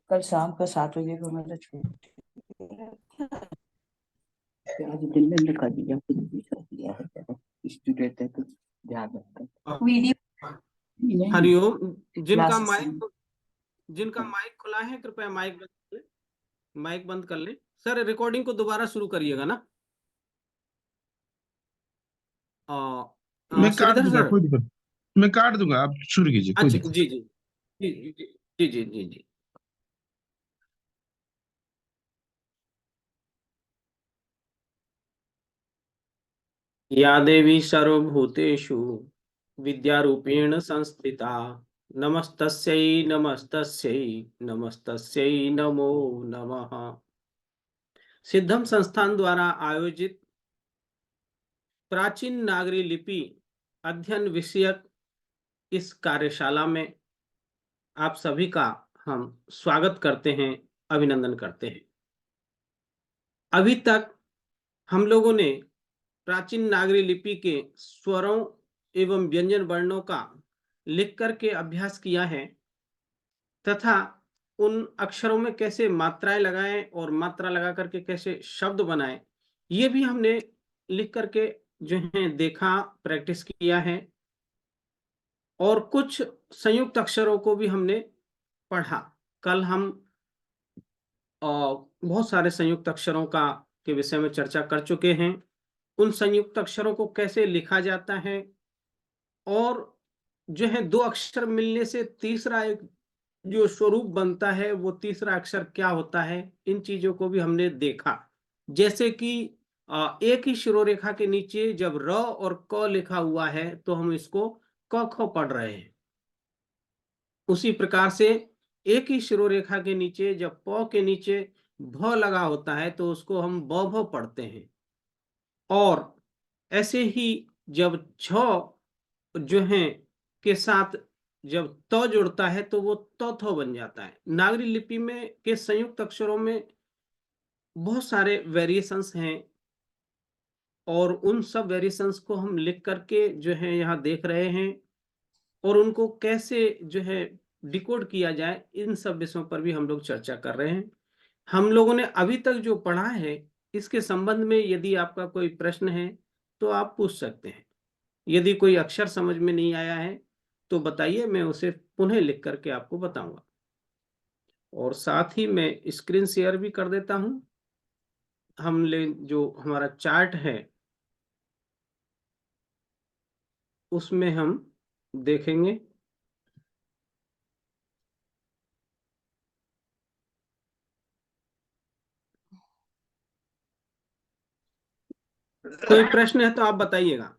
कल शाम का 7 बजे को मेरा छुट्टी है। आज दिन में लिखा दिया, कुछ भी कर दिया है, स्टूडेंट है तो ध्यान रखता वीडियो नहीं। हरिओम। क्लासेस जिनका माइक खुला है कृपया माइक बंद कर लें। माइक बंद कर लें। सर रिकॉर्डिंग को दोबारा शुरू करिएगा ना। मैं काट श्रीधर दूंगा, सर। कोई दिक्कत। मैं काट दूंगा, आप शुरू कीजिए, कोई अच्छा दिक्कत। जी जी जी जी जी जी जी जी। या देवी सर्वभूतेषु विद्यारूपेण संस्थिता नमस्तस्यै नमस्तस्यै नमस्तस्यै नमो नमः। सिद्धम संस्थान द्वारा आयोजित प्राचीन नागरी लिपि अध्ययन विषयक इस कार्यशाला में आप सभी का हम स्वागत करते हैं, अभिनंदन करते हैं। अभी तक हम लोगों ने प्राचीन नागरी लिपि के स्वरों एवं व्यंजन वर्णों का लिख करके अभ्यास किया है तथा उन अक्षरों में कैसे मात्राएं लगाएं और मात्रा लगा करके कैसे शब्द बनाएं, ये भी हमने लिख करके जो है देखा, प्रैक्टिस किया है। और कुछ संयुक्त अक्षरों को भी हमने पढ़ा। कल हम बहुत सारे संयुक्त अक्षरों का के विषय में चर्चा कर चुके हैं। उन संयुक्त अक्षरों को कैसे लिखा जाता है और जो है दो अक्षर मिलने से तीसरा एक जो स्वरूप बनता है वो तीसरा अक्षर क्या होता है, इन चीजों को भी हमने देखा। जैसे कि एक ही शिरोरेखा के नीचे जब र और क लिखा हुआ है तो हम इसको क ख पढ़ रहे हैं। उसी प्रकार से एक ही शिरोरेखा के नीचे जब प के नीचे भ लगा होता है तो उसको हम ब भ पढ़ते हैं। और ऐसे ही जब छ जो है के साथ जब त जुड़ता है तो वो त थ बन जाता है। नागरी लिपि में के संयुक्त अक्षरों में बहुत सारे वेरिएशंस हैं और उन सब वेरिएशंस को हम लिख करके जो है यहाँ देख रहे हैं और उनको कैसे जो है डिकोड किया जाए, इन सब विषयों पर भी हम लोग चर्चा कर रहे हैं। हम लोगों ने अभी तक जो पढ़ा है इसके संबंध में यदि आपका कोई प्रश्न है तो आप पूछ सकते हैं। यदि कोई अक्षर समझ में नहीं आया है तो बताइए, मैं उसे पुनः लिख करके आपको बताऊंगा। और साथ ही मैं स्क्रीन शेयर भी कर देता हूं। हमने जो हमारा चार्ट है उसमें हम देखेंगे। कोई प्रश्न है तो आप बताइएगा।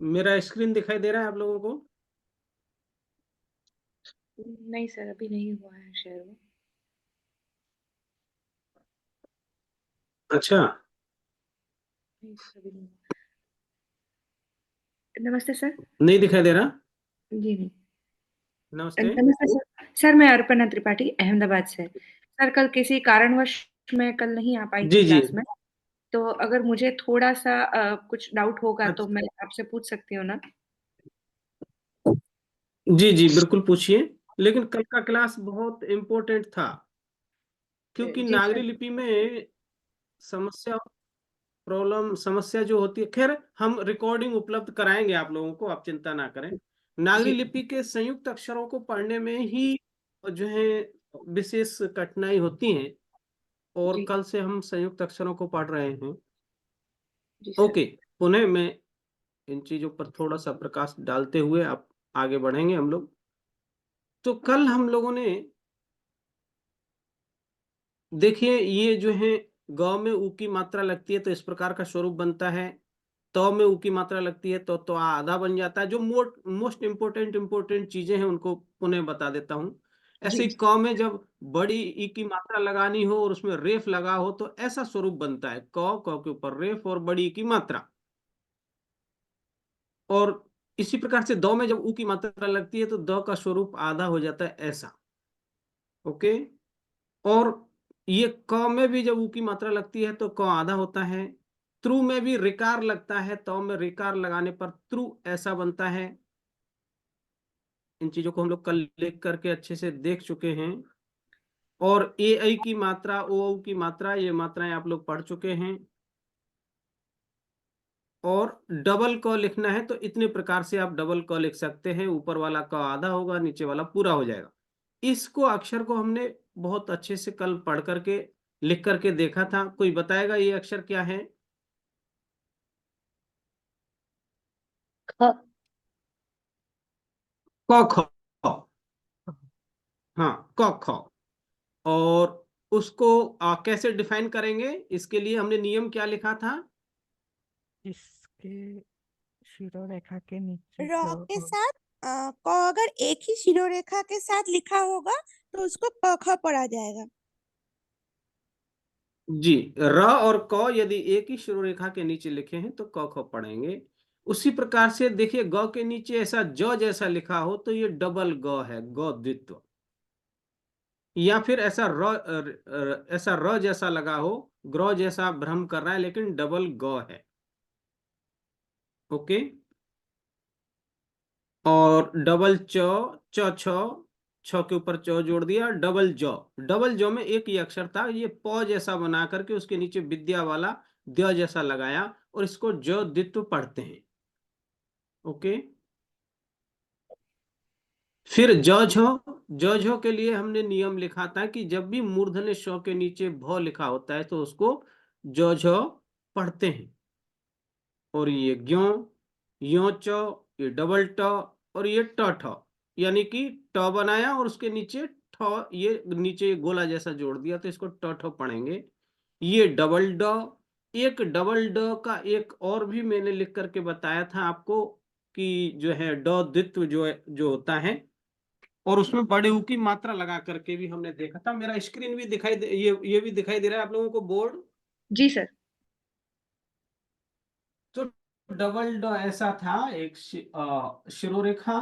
मेरा स्क्रीन दिखाई दे रहा है आप लोगों को? नहीं सर, अभी नहीं हुआ है शेयर में। अच्छा, नहीं सर, अभी नहीं हुआ। नमस्ते सर। नहीं दिखाई दे रहा? जी नहीं। नमस्ते। नमस्ते सर। सर मैं अर्पणा त्रिपाठी अहमदाबाद से। सर कल किसी कारणवश मैं कल नहीं आ पाई थी जी जी क्लास में। तो अगर मुझे थोड़ा सा कुछ डाउट होगा तो अच्छा, मैं आपसे पूछ सकती हूँ ना? जी जी बिल्कुल पूछिए। लेकिन कल का क्लास बहुत इम्पोर्टेंट था क्योंकि जी नागरी सर। लिपि में समस्या समस्या जो होती है, खैर हम रिकॉर्डिंग उपलब्ध कराएंगे आप लोगों को, आप चिंता ना करें। नागरी जी लिपि के संयुक्त अक्षरों को पढ़ने में ही जो है विशेष कठिनाई होती है और जी कल से हम संयुक्त अक्षरों को पढ़ रहे हैं। जी सर। ओके, पुनः मैं इन चीजों पर थोड़ा सा प्रकाश डालते हुए आप आगे बढ़ेंगे हम लोग। तो कल हम लोगों ने देखिए ये जो है ग में ऊ की मात्रा लगती है तो इस प्रकार का स्वरूप बनता है। त में ऊ की मात्रा लगती है तो आधा बन जाता है। जो मोस्ट इंपोर्टेंट चीजें हैं उनको पुनः बता देता हूं। ऐसे जी ही क में जब बड़ी ई की मात्रा लगानी हो और उसमें रेफ लगा हो तो ऐसा स्वरूप बनता है, क के ऊपर रेफ और बड़ी ई की मात्रा। और इसी प्रकार से दो में जब ऊ की मात्रा लगती है तो द का स्वरूप आधा हो जाता है, ऐसा। ओके। और ये क में भी जब ऊ की मात्रा लगती है तो क आधा होता है। त्रु में भी रिकार लगता है, तो में रिकार लगाने पर त्रु ऐसा बनता है। इन चीजों को हम लोग कल लिख करके अच्छे से देख चुके हैं। और ए आई की मात्रा, ओ की मात्रा, ये मात्राएं आप लोग पढ़ चुके हैं। और डबल क लिखना है तो इतने प्रकार से आप डबल क लिख सकते हैं। ऊपर वाला क आधा होगा, नीचे वाला पूरा हो जाएगा। इसको अक्षर को हमने बहुत अच्छे से कल पढ़ करके लिख करके देखा था। कोई बताएगा ये अक्षर क्या है? ख। क ख। हाँ, क ख। और उसको कैसे डिफाइन करेंगे? इसके लिए हमने नियम क्या लिखा था? इसके शिरोरेखा के नीचे र क के हो। साथ क अगर एक ही शिरोरेखा के साथ लिखा होगा तो उसको क ख पढ़ा जाएगा। जी, र और क यदि एक ही शिरोरेखा के नीचे लिखे हैं तो क ख पढ़ेंगे। उसी प्रकार से देखिए, ग के नीचे ऐसा ज जैसा लिखा हो तो ये डबल ग है, ग द्वित्व। या फिर ऐसा ऐसा र जैसा लगा हो, ग्र जैसा भ्रम कर रहा है, लेकिन डबल ग है। ओके। और डबल च, च छ के ऊपर च जोड़ दिया, डबल जॉ। डबल जॉ में एक ही अक्षर था, ये प जैसा बना करके उसके नीचे विद्या वाला द जैसा लगाया और इसको ज द्वित्व पढ़ते हैं। ओके। फिर ज झ के लिए हमने नियम लिखा था कि जब भी मूर्धन्य श के नीचे भ लिखा होता है तो उसको ज झ पढ़ते हैं। और ये ग्यों, यो च, ये डबल ट और ये ट ठ, यानी कि ट बनाया और उसके नीचे ठ, ये नीचे गोला जैसा जोड़ दिया तो इसको ट ठ पढ़ेंगे। ये डबल ड, एक डबल ड का एक और भी मैंने लिख करके बताया था आपको कि जो है ड द्वित्व जो होता है, और उसमें बड़े ऊ की मात्रा लगा करके भी हमने देखा था। मेरा स्क्रीन भी दिखाई दे, ये भी दिखाई दे रहा है आप लोगों को, बोर्ड? जी सर। तो डबल ड ऐसा था, एक शिरोरेखा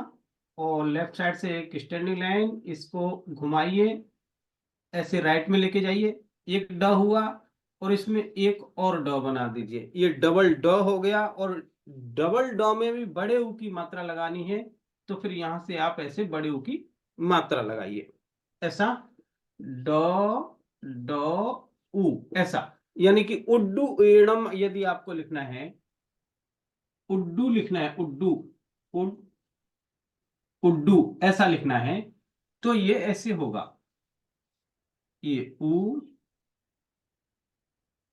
और लेफ्ट साइड से एक स्टैंडिंग लाइन, इसको घुमाइए, ऐसे राइट में लेके जाइए, एक ड हुआ और इसमें एक और ड बना दीजिए, ये डबल ड हो गया। और डबल ड में भी बड़े ऊ की मात्रा लगानी है तो फिर यहां से आप ऐसे बड़े ऊ की मात्रा लगाइए, ऐसा ड ड उ, ऐसा। यानी कि उड्डू एड़म यदि आपको लिखना है, उड्डू लिखना है, उड्डू, उड्डू ऐसा लिखना है तो ये ऐसे होगा, ये ऊ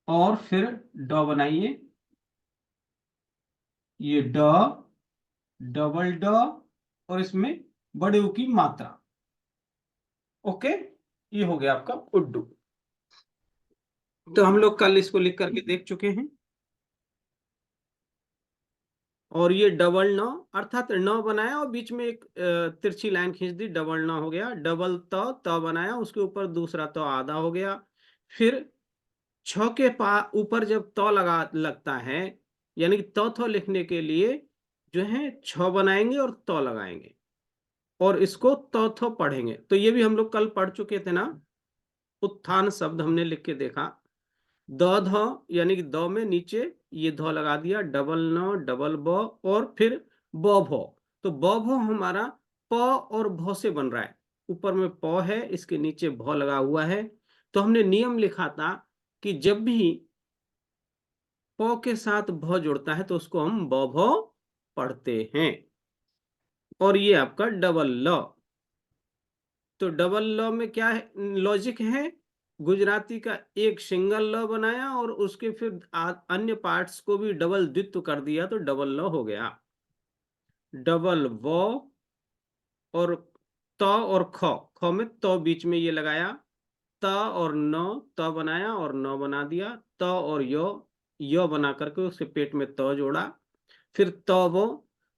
और फिर ड बनाइए, ये ड, डबल ड और इसमें बड़े ऊ की मात्रा। ओके, ये हो गया आपका उड्डू। तो हम लोग कल इसको लिख करके देख चुके हैं। और ये डबल न, अर्थात न बनाया और बीच में एक तिरछी लाइन खींच दी, डबल न हो गया। डबल त बनाया, उसके ऊपर दूसरा त आधा हो गया। फिर छ के ऊपर जब त लगता है, यानी कि थ लिखने के लिए जो है छ बनाएंगे और त लगाएंगे और इसको थ पढ़ेंगे। तो ये भी हम लोग कल पढ़ चुके थे ना, उत्थान शब्द हमने लिख के देखा। द ध, यानी कि द में नीचे ये ध लगा दिया, डबल न, डबल ब और फिर ब भ। तो ब भ हमारा प और भ से बन रहा है, ऊपर में प है, इसके नीचे भ लगा हुआ है। तो हमने नियम लिखा था कि जब भी प के साथ भ जुड़ता है तो उसको हम ब भ पढ़ते हैं। और ये आपका डबल ल। तो डबल ल में क्या है, लॉजिक है? गुजराती का एक सिंगल ल बनाया और उसके फिर अन्य पार्ट्स को भी डबल द्वित्व कर दिया तो डबल ल हो गया। डबल व और त और ख, ख में त बीच में ये लगाया, त और न, त बनाया और न बना दिया, त और य बना करके उसके पेट में त जोड़ा। फिर त वो,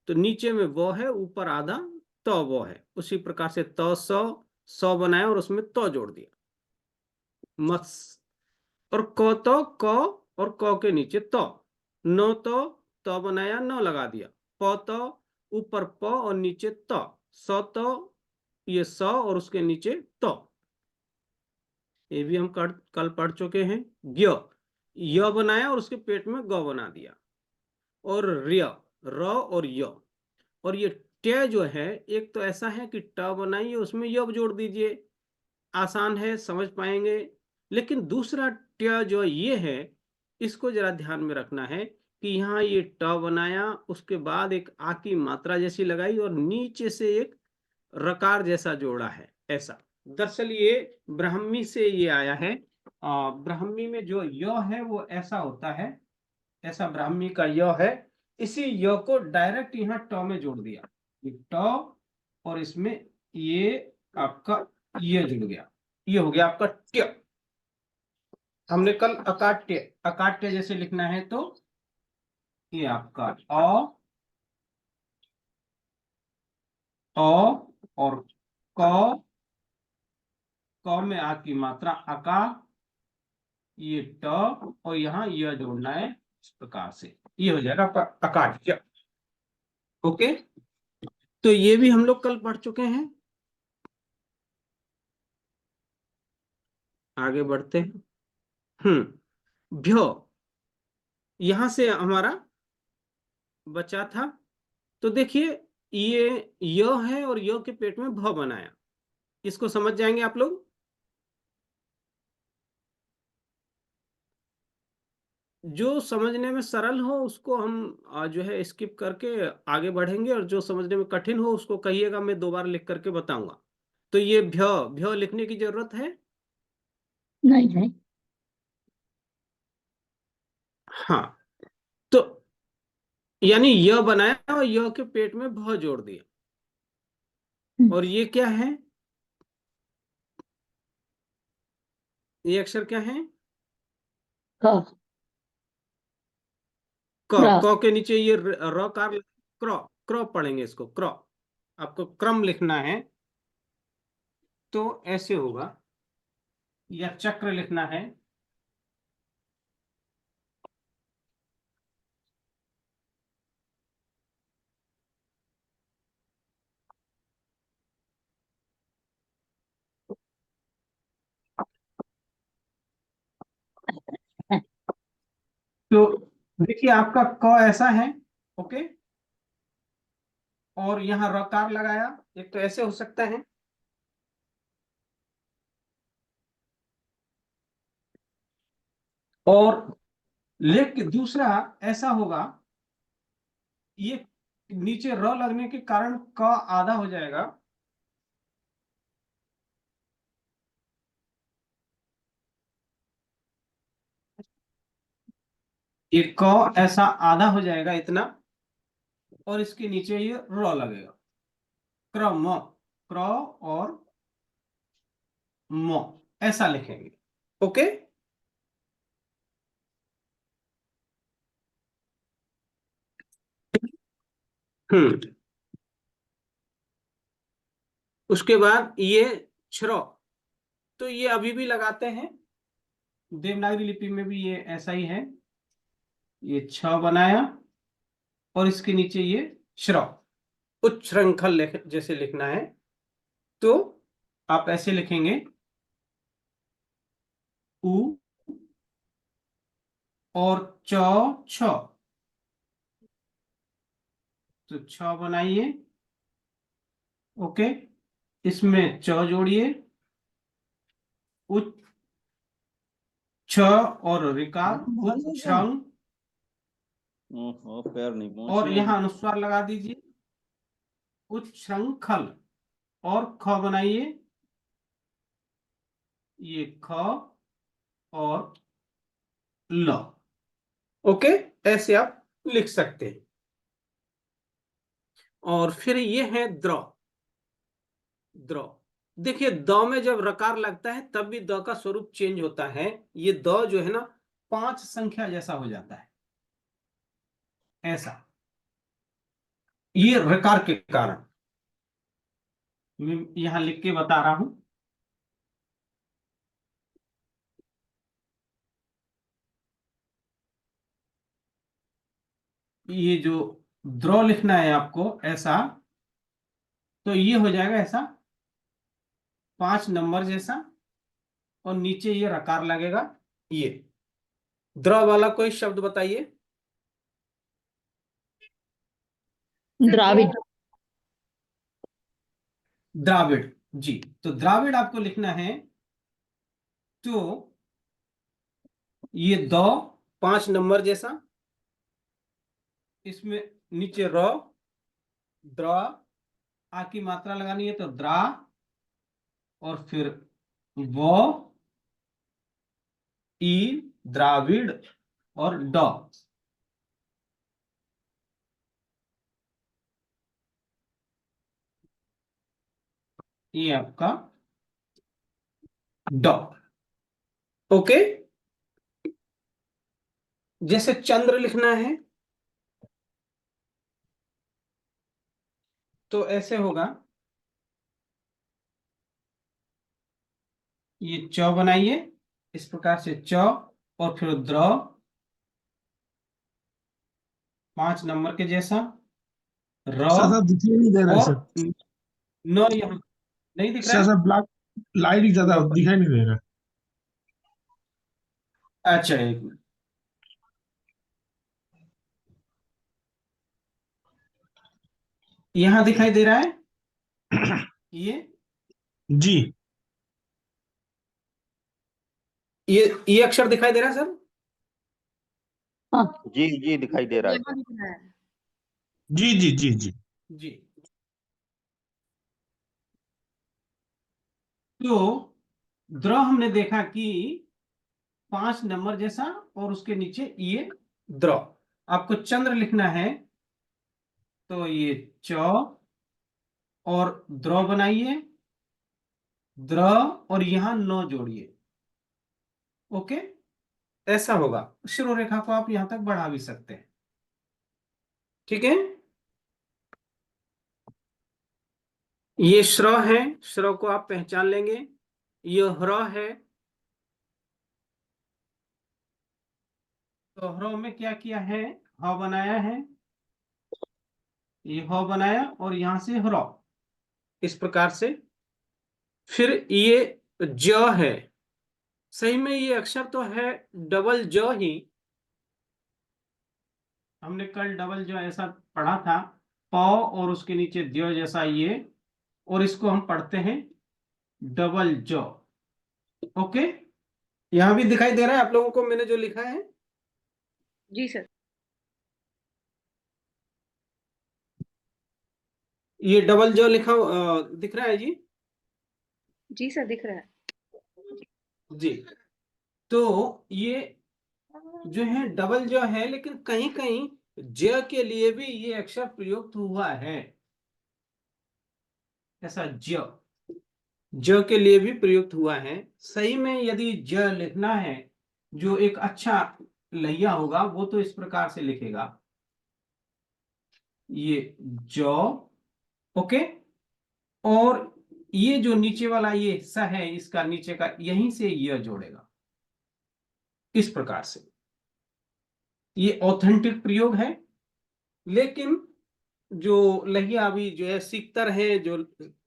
तो नीचे में वो है, ऊपर आधा त वो है। उसी प्रकार से त स बनाया और उसमें त जोड़ दिया, मस। और क तो क और क के नीचे त, न तो त बनाया, न लगा दिया, प तो ऊपर प और नीचे त, तो ये स और उसके नीचे तो, ये भी हम कल पढ़ चुके हैं। ग्य, य बनाया और उसके पेट में ग बना दिया, और रिय, र और य। और ये ट जो है, एक तो ऐसा है कि ट बनाइए उसमें य जोड़ दीजिए, आसान है, समझ पाएंगे। लेकिन दूसरा ट जो ये है, इसको जरा ध्यान में रखना है कि यहाँ ये ट बनाया, उसके बाद एक आ की मात्रा जैसी लगाई और नीचे से एक रकार जैसा जोड़ा है, ऐसा। दरअसल ये ब्राह्मी से ये आया है। ब्राह्मी में जो य है वो ऐसा होता है, ऐसा ब्राह्मी का य है। इसी य को डायरेक्ट यहाँ ट में जोड़ दिया, ये ट, और इसमें ये आपका ये जुड़ गया, ये हो गया आपका ट्य। हमने कल अकाट्य, अकाट्य जैसे लिखना है तो ये आपका और क, क में आ की मात्रा अका, ये ट, और यहाँ यह जोड़ना है इस प्रकार से, ये हो जाएगा आपका अकाट्य। ओके, तो ये भी हम लोग कल पढ़ चुके हैं। आगे बढ़ते हैं। भ्यो, यहां से हमारा बचा था, तो देखिए ये य है और य के पेट में भ बनाया, इसको समझ जाएंगे आप लोग। जो समझने में सरल हो उसको हम जो है स्किप करके आगे बढ़ेंगे, और जो समझने में कठिन हो उसको कहिएगा, मैं दोबारा लिख करके बताऊंगा। तो ये भ्य, भ्य लिखने की जरूरत है? नहीं है। हाँ, तो यानी य बनाया और य के पेट में भ जोड़ दिया, और ये क्या है, ये अक्षर क्या है? क, क के नीचे ये र कार, क्र, क्र पढ़ेंगे इसको, क्र। आपको क्रम लिखना है तो ऐसे होगा, या चक्र लिखना है तो देखिए आपका क ऐसा है, ओके, और यहाँ रकार लगाया, एक तो ऐसे हो सकता है, और लेकिन दूसरा ऐसा होगा, ये नीचे र लगने के कारण क आधा हो जाएगा, ये क ऐसा आधा हो जाएगा इतना, और इसके नीचे ये र लगेगा, क्रम, क्र और म, ऐसा लिखेंगे। ओके, हम्म, उसके बाद ये श्र, तो ये अभी भी लगाते हैं, देवनागरी लिपि में भी ये ऐसा ही है, ये छ बनाया और इसके नीचे ये श्र, उच्छृंखल जैसे लिखना है, तो आप ऐसे लिखेंगे, उ और च, छ, तो छ बनाइए, ओके, इसमें च जोड़िए, उच्च, छ और रिकार, उच्छृंग, पैर नहीं और पहुंचे यहां अनुस्वार लगा दीजिए, उच्छृंखल, और ख बनाइए, ये ख और ल। ओके, ऐसे आप लिख सकते हैं। और फिर ये है द्र, द्र, देखिए द में जब रकार लगता है तब भी द का स्वरूप चेंज होता है, ये द जो है ना 5 संख्या जैसा हो जाता है, ऐसा, ये रकार के कारण, मैं यहां लिख के बता रहा हूं। ये जो द्रो लिखना है आपको ऐसा, तो ये हो जाएगा ऐसा 5 नंबर जैसा, और नीचे ये रकार लगेगा। ये द्र वाला कोई शब्द बताइए। द्राविड। द्राविड़, जी। तो द्राविड़ आपको लिखना है, तो ये दो 5 नंबर जैसा, इसमें नीचे र, द्र, आ की मात्रा लगानी है तो द्रा, और फिर वो, ई, द्राविड़, और ड। ये आपका ड। ओके। जैसे चंद्र लिखना है तो ऐसे होगा, ये च बनाइए इस प्रकार से, च, और फिर द्र 5 नंबर के जैसा, र, सर सर दिखाई नहीं दे रहा है और सर। न यहाँ नहीं दिख रहा सर है। सर ब्लैक लाइट ज्यादा दिखाई नहीं दे रहा। अच्छा, एक मिनट। यहां दिखाई दे रहा है ये जी ये अक्षर दिखाई दे रहा है सर। जी जी दिखाई दे रहा है यहाँ सर। दिख रहा है। जी जी जी जी। जी। तो द्र हमने देखा कि 5 नंबर जैसा, और उसके नीचे ये द्र। आपको चंद्र लिखना है तो ये च, और द्र बनाइए, द्र, और यहां न जोड़िए। ओके, ऐसा होगा। शिरो रेखा को आप यहां तक बढ़ा भी सकते हैं। ठीक है। ये श्र है, श्र को आप पहचान लेंगे। ये ह्र है, तो ह्र में क्या किया है, ह बनाया है, ये ह बनाया, और यहां से ह्र, इस प्रकार से। फिर ये ज है, सही में ये अक्षर तो है डबल ज ही, हमने कल डबल ज ऐसा पढ़ा था, प और उसके नीचे द्य जैसा ये, और इसको हम पढ़ते हैं डबल ज। ओके, यहां भी दिखाई दे रहा है आप लोगों को मैंने जो लिखा है। जी सर। ये डबल ज लिखा दिख रहा है जी। जी सर दिख रहा है। जी। तो ये जो है डबल ज है, लेकिन कहीं कहीं ज के लिए भी ये अक्षर प्रयुक्त हुआ है, ऐसा ज के लिए भी प्रयुक्त हुआ है। सही में यदि ज लिखना है, जो एक अच्छा लहिया होगा वो तो इस प्रकार से लिखेगा, ये ज। ओके, और ये जो नीचे वाला ये स है, इसका नीचे का यहीं से य जोड़ेगा, इस प्रकार से। ये ऑथेंटिक प्रयोग है। लेकिन जो लहिया अभी जो है सीखतर है, जो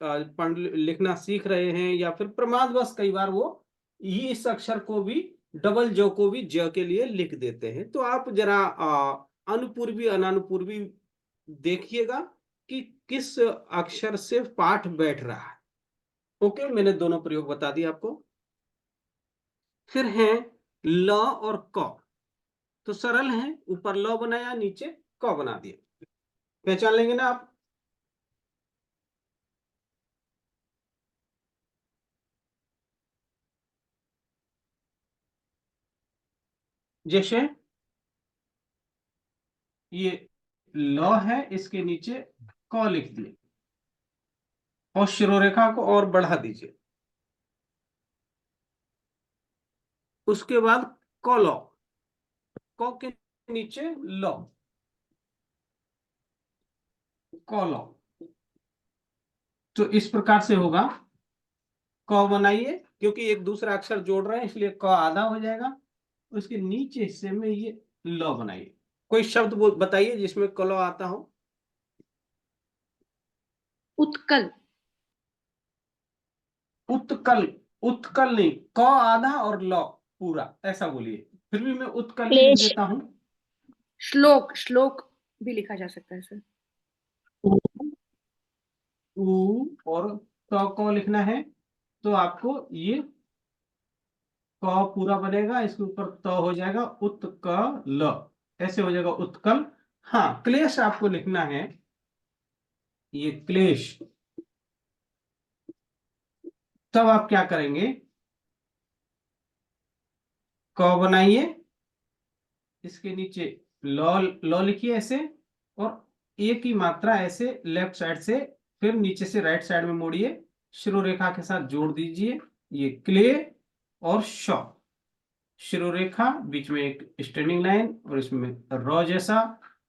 पढ़ लिखना सीख रहे हैं, या फिर प्रमादवश कई बार वो ये इस अक्षर को भी, डबल ज को भी ज के लिए लिख देते हैं। तो आप जरा अनुपूर्वी अनानुपूर्वी देखिएगा कि किस अक्षर से पाठ बैठ रहा है। ओके, मैंने दोनों प्रयोग बता दिए आपको। फिर है ल और क, तो सरल है, ऊपर ल बनाया, नीचे क बना दिया। पहचान लेंगे ना आप। जैसे ये ल है, इसके नीचे क लिख दिए, और शिरोरेखा को और बढ़ा दीजिए। उसके बाद कौलो, क के नीचे लो, कौलो। तो इस प्रकार से होगा। क बनाइए, क्योंकि एक दूसरा अक्षर जोड़ रहे हैं इसलिए क आधा हो जाएगा। उसके नीचे हिस्से में ये ल बनाइए, कोई शब्द बताइए जिसमें कलो आता हो। उत्कल। उत्कल, उत्कल नहीं, क आधा और ल पूरा, ऐसा बोलिए। फिर भी मैं उत्कल ही लिख क्लेश। देता हूँ। श्लोक, श्लोक भी लिखा जा सकता है सर। उ और क लिखना है तो आपको ये क पूरा बनेगा, इसके ऊपर त हो जाएगा उत्कल, ऐसे हो जाएगा उत्कल। हाँ, क्लेश आपको लिखना है, ये क्लेश। तब आप क्या करेंगे, क बनाइए, इसके नीचे लॉ लिखिए ऐसे, और ए की मात्रा ऐसे लेफ्ट साइड से फिर नीचे से राइट साइड में मोड़िए, शिरो रेखा के साथ जोड़ दीजिए। ये क्ले और शॉ, शिरो रेखा, बीच में एक स्टैंडिंग लाइन और इसमें रॉ जैसा,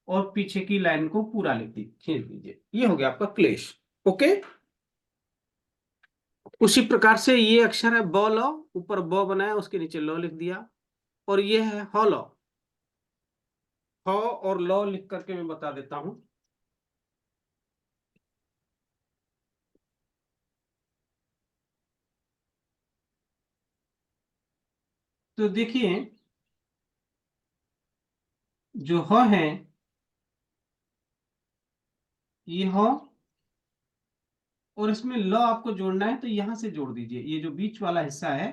और पीछे की लाइन को पूरा खींच दीजिए। ये हो गया आपका क्लेश। ओके, उसी प्रकार से ये अक्षर है ब लॉ, ऊपर ब बनाया, उसके नीचे लॉ लिख दिया, और ये है ह लॉ। ह और लॉ लिख करके मैं बता देता हूं। तो देखिए, जो ह है ये ह, और इसमें ल आपको जोड़ना है तो यहां से जोड़ दीजिए, ये जो बीच वाला हिस्सा है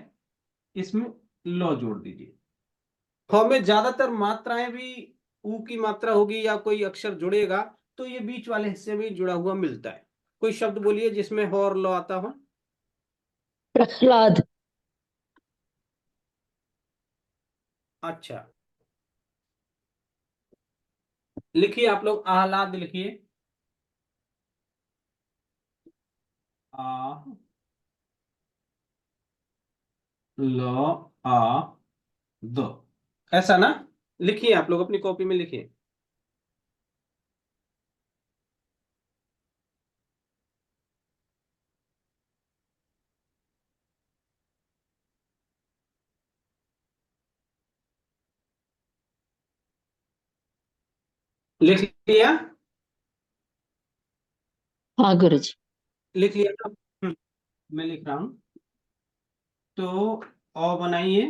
इसमें ल जोड़ दीजिए। ह में ज्यादातर मात्राएं भी ऊ की मात्रा होगी या कोई अक्षर जुड़ेगा तो ये बीच वाले हिस्से में जुड़ा हुआ मिलता है। कोई शब्द बोलिए जिसमें ह और ल आता हो। प्रहलाद। अच्छा, लिखिए आप लोग, आह्लाद लिखिए, आ ल आ द, ऐसा ना। लिखिए आप लोग अपनी कॉपी में लिखिए। लिख लिया? हाँ गुरुजी। लिख लिया ना? मैं लिख रहा हूं। तो अ बनाइए,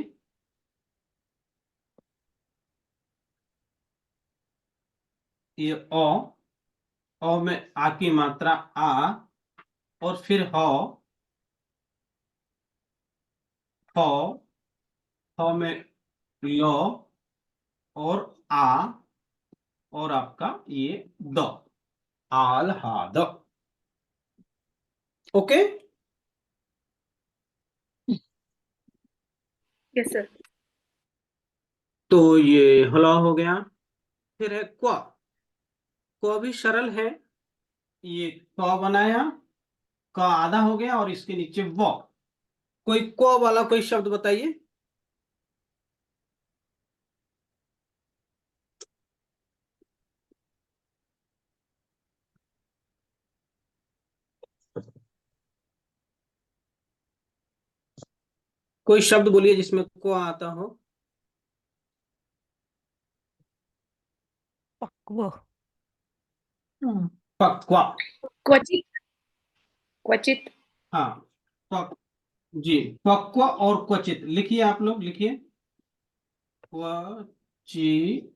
ये अ में आ की मात्रा आ, और फिर ह, ह, ह में ल और आ, और आपका ये the, Alhad. Okay, yes sir. तो ये हला हो गया। फिर है क्वा। क्वा भी सरल है, ये क बनाया, क आधा हो गया और इसके नीचे व। कोई क्वा वाला कोई शब्द बताइए। कोई शब्द बोलिए जिसमें क्वा आता हो। पक्व। पक्वा। क्वचित, क्वचित। हाँ, पक, जी, पक्व और क्वचित लिखिए आप लोग, लिखिए क्वचित,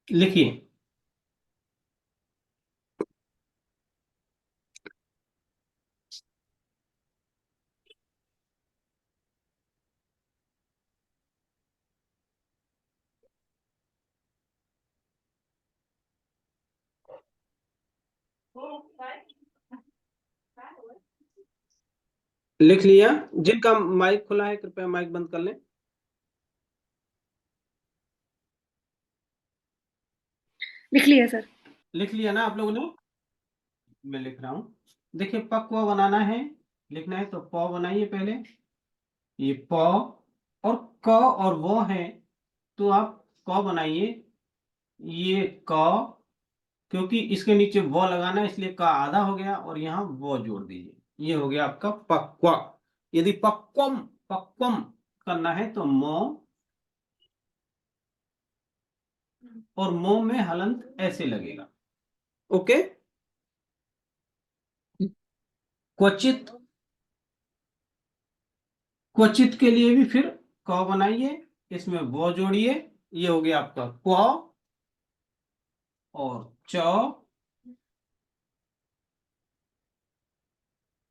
लिखिए। लिख लिया? जिनका माइक खुला है कृपया माइक बंद कर लें। लिख लिया सर। लिख लिया ना आप लोगों ने? मैं लिख रहा हूं। देखिए, पक्व बनाना है, लिखना है तो प बनाइए पहले, ये प, और क और वो है तो आप क बनाइए, ये क, क्योंकि इसके नीचे वो लगाना है इसलिए का आधा हो गया, और यहाँ वो जोड़ दीजिए, ये हो गया आपका पक्वा। यदि पक्वम, पक्वम करना है तो मो और मो में हलंत ऐसे लगेगा। ओके, क्वचित, क्वचित के लिए भी फिर क बनाइए, इसमें वो जोड़िए, ये हो गया आपका क्व और च,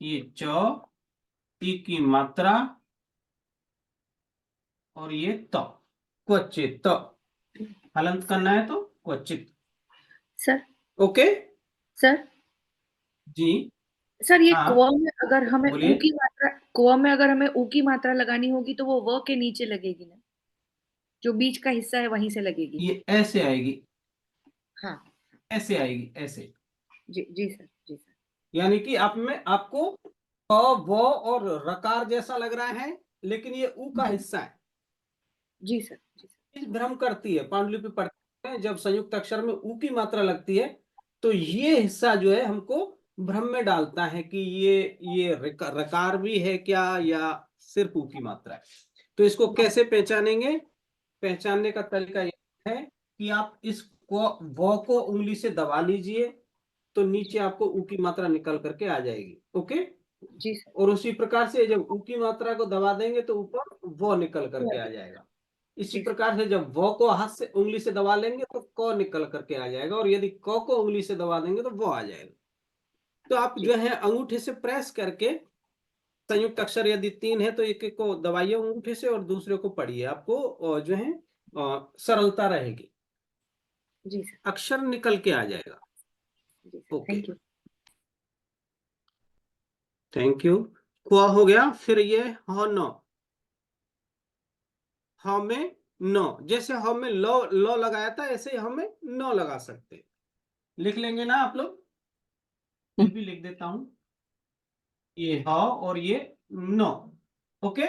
ये च, ई की मात्रा और ये त, क्वचित। हलंत करना है तो क्वचित। सर ओके सर जी, सर ये हाँ क्व में अगर हमें ऊ बोलिए। की मात्रा, क्व में अगर हमें ऊ की मात्रा लगानी होगी तो वो व के नीचे लगेगी ना, जो बीच का हिस्सा है वहीं से लगेगी। ये ऐसे आएगी, हाँ ऐसे आएगी, ऐसे। जी जी सर, जी सर। यानी कि आप में आपको क व और रकार जैसा लग रहा है, लेकिन ये ऊ का हिस्सा है। जी सर, जी सर। चीज भ्रम करती है, पांडुलिपि पढ़ते हैं जब संयुक्त अक्षर में ऊ की मात्रा लगती है तो ये हिस्सा जो है हमको भ्रम में डालता है कि ये रकार भी है क्या या सिर्फ ऊ की मात्रा है। तो इसको कैसे पहचानेंगे? पहचानने का तरीका यह है कि आप इस व को उंगली से दबा लीजिए तो नीचे आपको ऊ की मात्रा निकल करके आ जाएगी। ओके, जी सर। और उसी प्रकार से जब ऊ की मात्रा को दबा देंगे तो ऊपर वो निकल करके आ जाएगा। इसी जी सर। प्रकार से जब वो को हाथ से उंगली से दबा लेंगे तो क निकल करके आ जाएगा, और यदि क को उंगली से दबा देंगे तो वो आ जाएगा। तो आप जो है अंगूठे से प्रेस करके संयुक्त अक्षर यदि 3 है तो एक एक को दबाइए अंगूठे से और दूसरे को पढ़िए, आपको जो है सरलता रहेगी, जी सर, अक्षर निकल के आ जाएगा। जी sir. Okay, thank you. Thank you. क्वा हो गया, फिर ये ह न, ह में न, जैसे ह में लो लगाया था ऐसे ही हम में न लगा सकते। लिख लेंगे ना आप लोग? मैं भी लिख देता हूं, ये ह और ये न। ओके,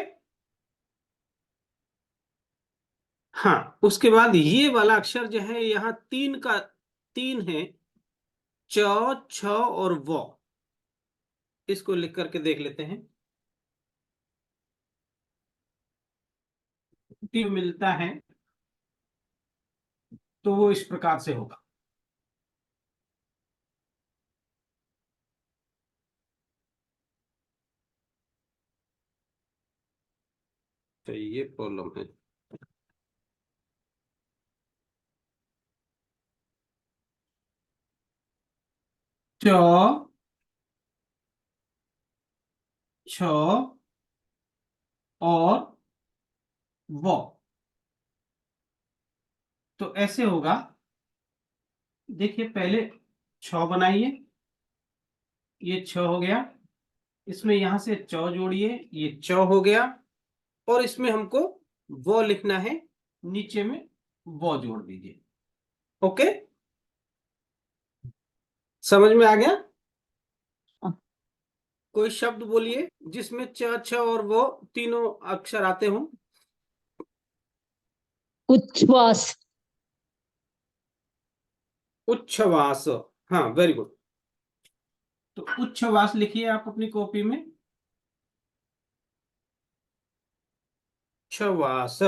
हाँ, उसके बाद ये वाला अक्षर जो है यहाँ 3 है, च, छ और वो। इसको लिख करके देख लेते हैं, मिलता है तो वो इस प्रकार से होगा। तो ये प्रॉब्लम है। च, छ और वो, तो ऐसे होगा। देखिए पहले छ बनाइए, ये छ हो गया, इसमें यहां से चौ जोड़िए, ये चौ हो गया, और इसमें हमको वो लिखना है, नीचे में वो जोड़ दीजिए। ओके, समझ में आ गया? कोई शब्द बोलिए जिसमें च, छ और वो तीनों अक्षर आते हों। उच्छ्वास। उच्छ्वास, हाँ वेरी गुड। तो उच्छ्वास लिखिए आप अपनी कॉपी में, उच्छ्वास,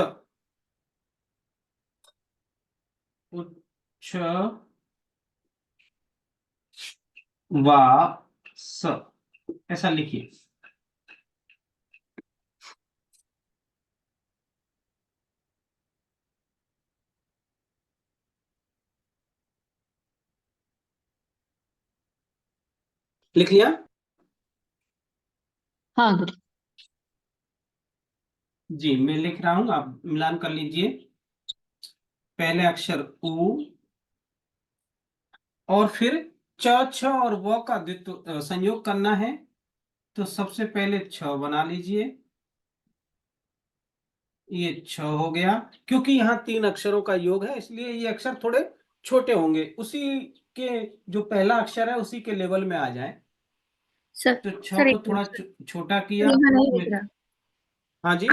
उच्छ्वास, ऐसा लिखिए। लिख लिया? हाँ गुरु। जी मैं लिख रहा हूं, आप मिलान कर लीजिए। पहले अक्षर उ, और फिर च, छ और व का संयोग करना है, तो सबसे पहले छ बना लीजिए, ये छ हो गया। क्योंकि यहाँ 3 अक्षरों का योग है इसलिए ये अक्षर थोड़े छोटे होंगे, उसी के जो पहला अक्षर है उसी के लेवल में आ जाए। सर तो छ सर को एक थोड़ा मिनट, छोटा सर किया, यहाँ नहीं उसमें, दिख रहा। हाँ जी,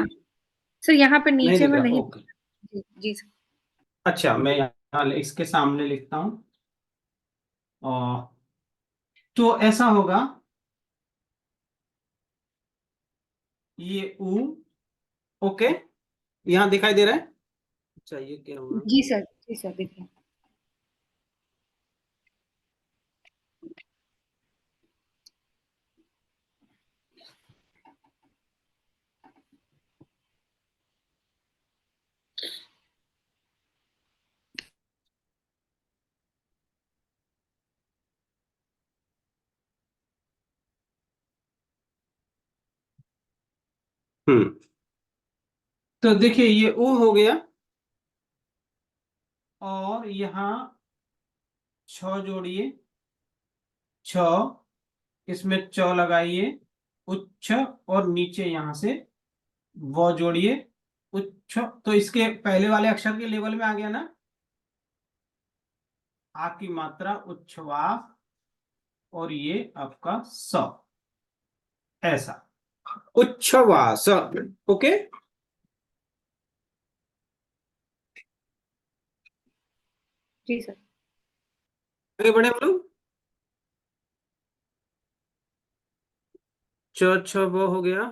सर यहाँ पे नहीं नीचे दिख में रहा, नहीं। ओके। जी जी सर। अच्छा, मैं यहाँ इसके सामने लिखता हूँ, और तो ऐसा होगा, ये उ, ओके, यहाँ दिखाई दे रहा है? चाहिए क्या होगा? जी सर, जी सर दिख रहा है। तो देखिए ये ओ हो गया, और यहाँ छ जोड़िए, छ, इसमें च लगाइए, उच्च, और नीचे यहां से वो जोड़िए, उच्च। तो इसके पहले वाले अक्षर के लेवल में आ गया ना, आ की मात्रा उच्छ्वास, और ये आपका स, ऐसा उच्छ्वास। ओके, जी सर। आगे बढ़े हम लोग। च छ वो हो गया,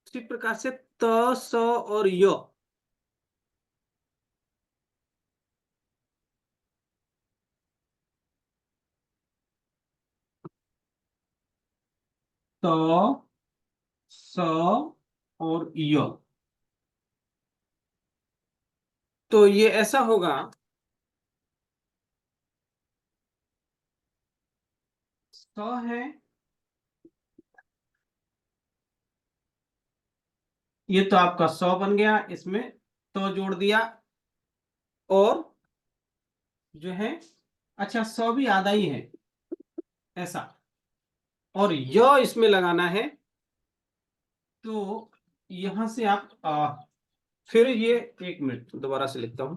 इसी प्रकार से त स और य, त स और य। तो ये ऐसा होगा, स है, ये तो आपका 100 बन गया, इसमें तो जोड़ दिया, और जो है, अच्छा 100 भी आधा ही है, ऐसा, और य इसमें लगाना है। तो यहां से आप फिर ये, एक मिनट दोबारा से लिखता हूं,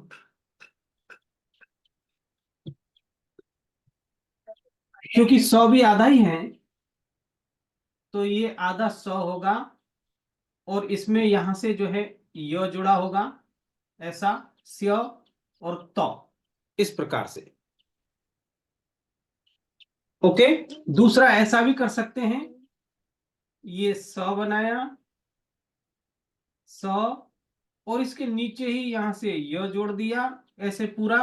क्योंकि 100 भी आधा ही है, तो ये आधा 100 होगा, और इसमें यहां से जो है य जुड़ा होगा, ऐसा, स्य और तो, इस प्रकार से। ओके, दूसरा ऐसा भी कर सकते हैं, ये स बनाया, स, और इसके नीचे ही यहां से य जोड़ दिया, ऐसे पूरा,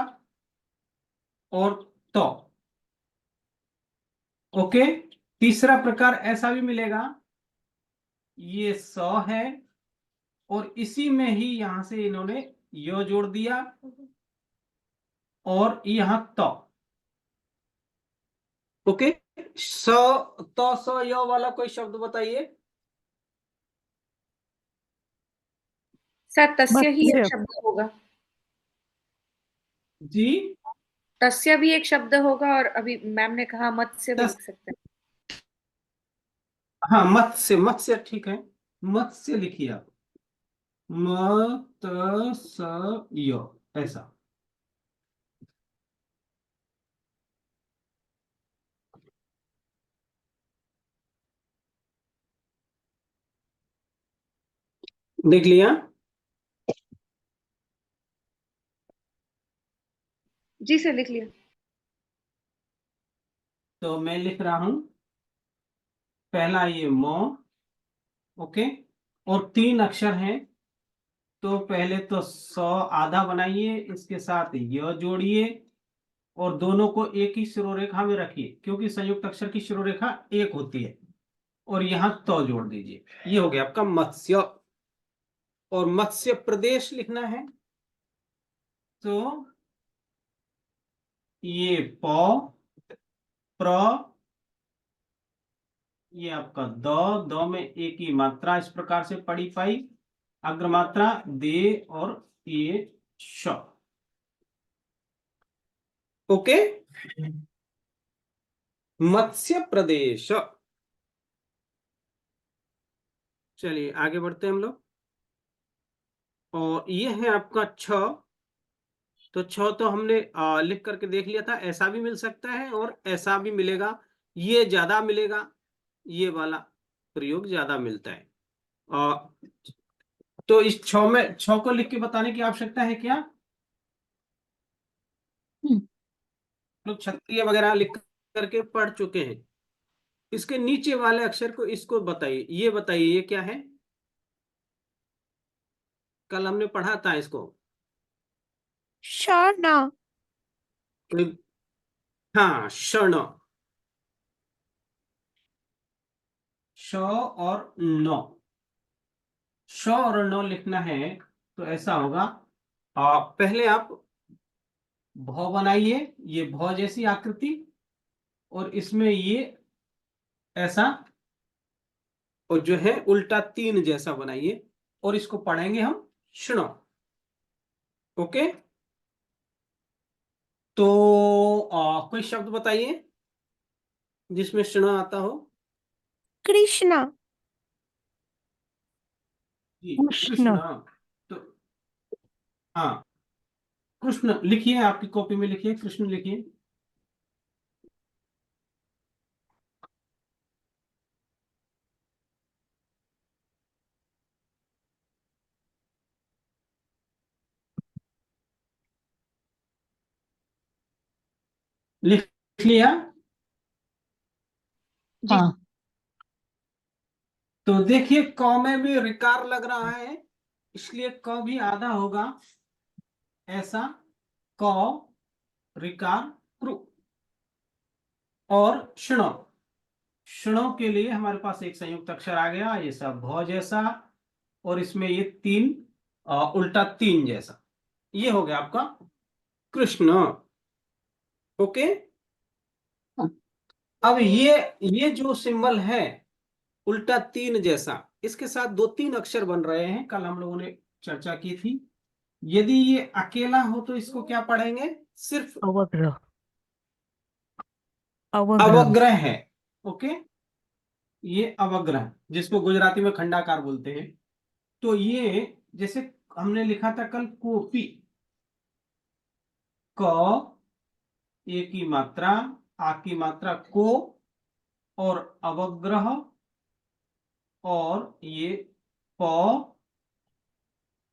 और तो। ओके, तीसरा प्रकार ऐसा भी मिलेगा, ये स है, और इसी में ही यहां से इन्होंने य जोड़ दिया, और यहां तो। ओके, स, तो स य वाला कोई शब्द बताइए। सर तस्य ही एक मत्स्य। शब्द होगा, जी, तस्य भी एक शब्द होगा, और अभी मैम ने कहा मत्स्य भी लिख सकते हैं। हाँ, मत्स्य, मत्स्य ठीक है, मत्स्य लिखिए आप, म त स य, ऐसा। देख लिया। जी सर लिख लिया। तो मैं लिख रहा हूं, पहला ये मो, ओके, और 3 अक्षर हैं, तो पहले तो 100 आधा बनाइए, इसके साथ य जोड़िए, और दोनों को एक ही शिरोरेखा में रखिए, क्योंकि संयुक्त अक्षर की शिरोरेखा एक होती है, और यहां तो जोड़ दीजिए। ये हो गया आपका मत्स्य, और मत्स्य प्रदेश लिखना है, तो ये प, प्र, ये आपका द में एक ही मात्रा इस प्रकार से पड़ी पाई, अग्र मात्रा दे, और ये श। ओके, मत्स्य प्रदेश। चलिए आगे बढ़ते हैं हम लोग, और ये है आपका छ। तो छ तो हमने लिख करके देख लिया था, ऐसा भी मिल सकता है और ऐसा भी मिलेगा, ये ज्यादा मिलेगा, ये वाला प्रयोग ज्यादा मिलता है। तो इस छ में, छ को लिख के बताने की आवश्यकता है क्या? लोग क्षत्रिय वगैरह लिख करके पढ़ चुके हैं। इसके नीचे वाले अक्षर को, इसको बताइए, ये बताइए ये क्या है? कल हमने पढ़ा था इसको। क्षण, कोई- हाँ, क्षण। श और न, श और न लिखना है तो ऐसा होगा। पहले आप भ बनाइए, ये भ जैसी आकृति, और इसमें ये ऐसा, और जो है उल्टा तीन जैसा बनाइए, और इसको पढ़ेंगे हम क्षण। ओके, तो कोई शब्द बताइए जिसमें क्षण आता हो। कृष्ण, जी, कृष्ण। कृष्ण। तो हाँ, कृष्ण लिखिए, आपकी कॉपी में लिखिए, कृष्ण लिखिए। लिख लिया? जी हाँ। तो देखिए, क में भी रिकार लग रहा है, इसलिए क भी आधा होगा ऐसा, क रिकार कृ। और क्षणों, क्षणों के लिए हमारे पास एक संयुक्त अक्षर आ गया, ये सब भ जैसा, और इसमें ये तीन उल्टा तीन जैसा, ये हो गया आपका कृष्ण। ओके, हाँ। अब ये जो सिंबल है उल्टा तीन जैसा, इसके साथ दो तीन अक्षर बन रहे हैं, कल हम लोगों ने चर्चा की थी। यदि ये अकेला हो तो इसको क्या पढ़ेंगे? सिर्फ अवग्रह, अवग्रह। अवग्रह है। ओके, ये अवग्रह, जिसको गुजराती में खंडाकार बोलते हैं। तो ये जैसे हमने लिखा था कल, कॉपी, क ए की मात्रा, आ की मात्रा को, और अवग्रह, और ये प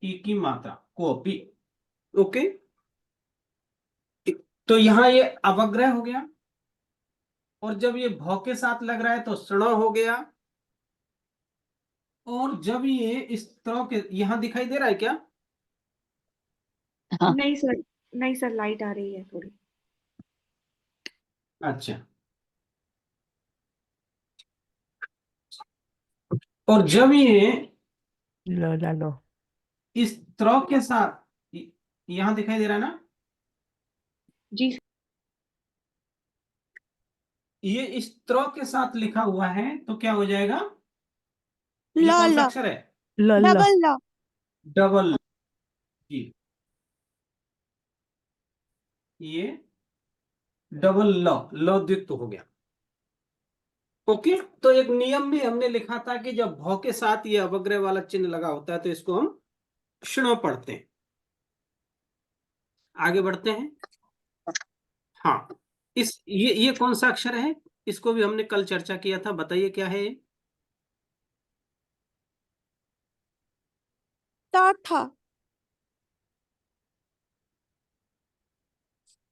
ई की मात्रा, कॉपी। ओके, तो यहां ये अवग्रह हो गया, और जब ये भ के साथ लग रहा है तो सण हो गया, और जब ये इस तरह के, यहां दिखाई दे रहा है क्या? हाँ। नहीं सर, नहीं सर, लाइट आ रही है थोड़ी। अच्छा, और जब ये लो ला लो। इस तरह के साथ, यहां दिखाई दे रहा है ना, जी ये इस तरह के साथ लिखा हुआ है तो क्या हो जाएगा? ये ल, कौन सा ल, अक्षर है? ल ल। डबल ल, डबल। जी, ये डबल ल, ल द्वित्व हो गया। ओके, तो एक नियम भी हमने लिखा था कि जब भ के साथ ये अवग्रह वाला चिन्ह लगा होता है तो इसको हम क्षण पढ़ते हैं। आगे बढ़ते हैं। हाँ, ये कौन सा अक्षर है? इसको भी हमने कल चर्चा किया था, बताइए क्या है ये? त था,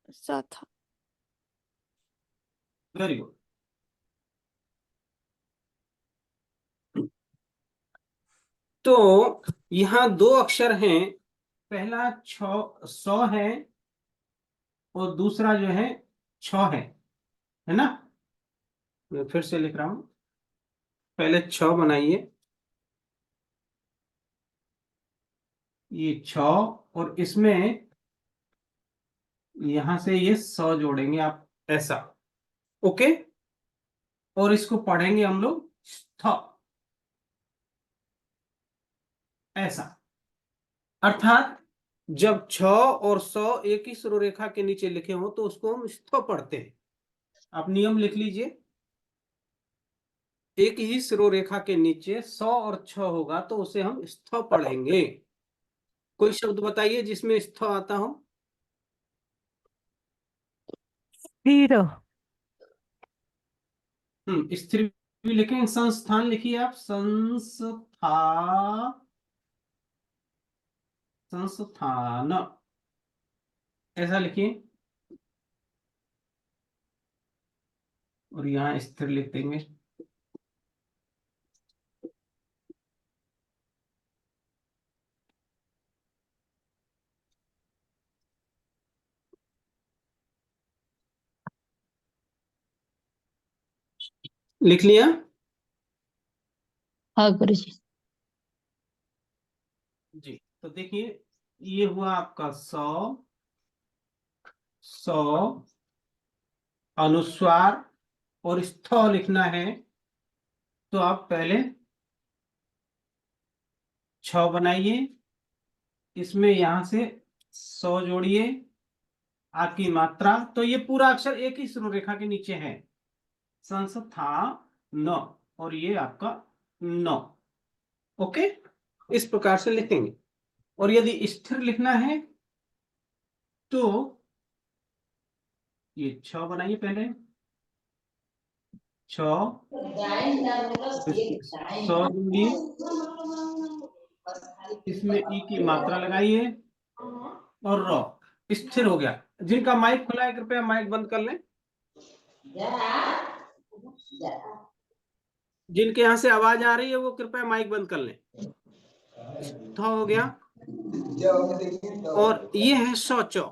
स था। Very good. तो यहां दो अक्षर हैं, पहला छ, सौ है, और दूसरा जो है छ है ना? मैं फिर से लिख रहा हूं, पहले छ बनाइए, ये छ, और इसमें यहां से ये सौ जोड़ेंगे आप, ऐसा। ओके, और इसको पढ़ेंगे हम लोग स्थ, ऐसा। अर्थात जब छ और सौ एक ही सिरोरेखा के नीचे लिखे हो तो उसको हम स्थ पढ़ते हैं। आप नियम लिख लीजिए, एक ही सिरोरेखा के नीचे सौ और छ होगा तो उसे हम स्थ पढ़ेंगे। कोई शब्द बताइए जिसमें स्थ आता हो। स्थिर, स्थिर भी लिखें, संस्थान लिखिए आप, संस्थान, ऐसा लिखिए, और यहां स्थिर लिख देंगे। लिख लिया? हाँ गुरुजी। जी, तो देखिए ये हुआ आपका 100 अनुस्वार और स्थ लिखना है तो आप पहले 6 बनाइए, इसमें यहां से 100 जोड़िए, आपकी मात्रा। तो ये पूरा अक्षर एक ही शुरू रेखा के नीचे है, संस्थान, और ये आपका 9। ओके, इस प्रकार से लिखेंगे। और यदि स्थिर लिखना है तो ये 6 बनाइए पहले, 6 100 जोड़िए, इसमें ई की मात्रा लगाइए और रॉ स्थिर हो गया। जिनका माइक खुला है कृपया माइक बंद कर लें। जिनके यहाँ से आवाज आ रही है वो कृपया माइक बंद कर लें। स्थ हो गया और ये है शौचौ।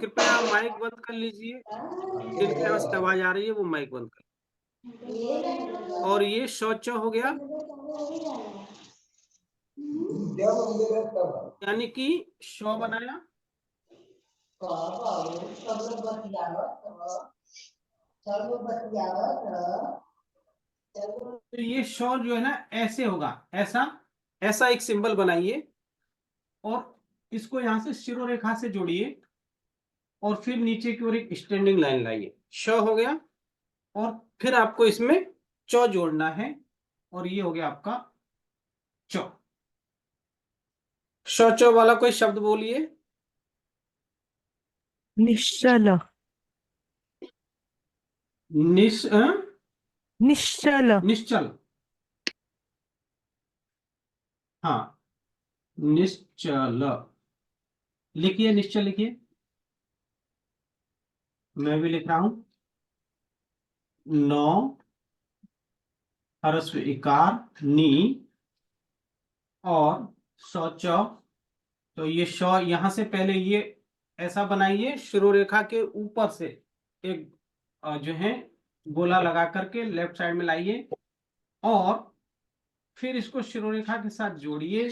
कृपया माइक बंद कर लीजिए, जिनके यहाँ से आवाज आ रही है वो माइक बंद कर। और ये शौचौ हो गया, यानी कि शौ बनाया, तो ये शौ जो है ना ऐसे होगा, ऐसा ऐसा एक सिंबल बनाइए और इसको यहां से शिरोरेखा से जोड़िए और फिर नीचे की ओर एक स्टैंडिंग लाइन लाइए। श हो गया और फिर आपको इसमें चौ जोड़ना है और ये हो गया आपका चौ। शौचौ वाला कोई शब्द बोलिए। निश्चल निश्चल निश्चल, हाँ निश्चल लिखिए, निश्चल लिखिए, मैं भी लिख रहा हूं। 9 ह्रस्व इकार नी और शौचौ। तो ये शौ यहां से पहले ये ऐसा बनाइए, शिरोरेखा के ऊपर से एक जो है गोला लगा करके लेफ्ट साइड में लाइए और फिर इसको शिरोरेखा के साथ जोड़िए,